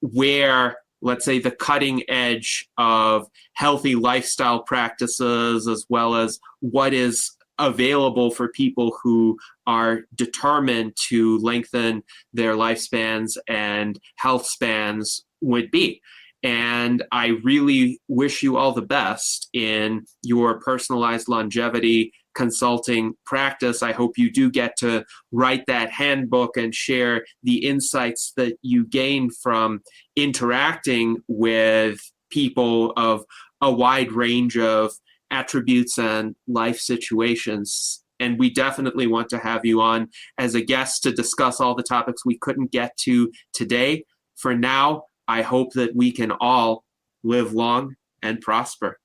where, let's say, the cutting edge of healthy lifestyle practices, as well as what is available for people who are determined to lengthen their lifespans and health spans would be. And I really wish you all the best in your personalized longevity consulting practice. I hope you do get to write that handbook and share the insights that you gain from interacting with people of a wide range of attributes and life situations. And we definitely want to have you on as a guest to discuss all the topics we couldn't get to today. For now, I hope that we can all live long and prosper.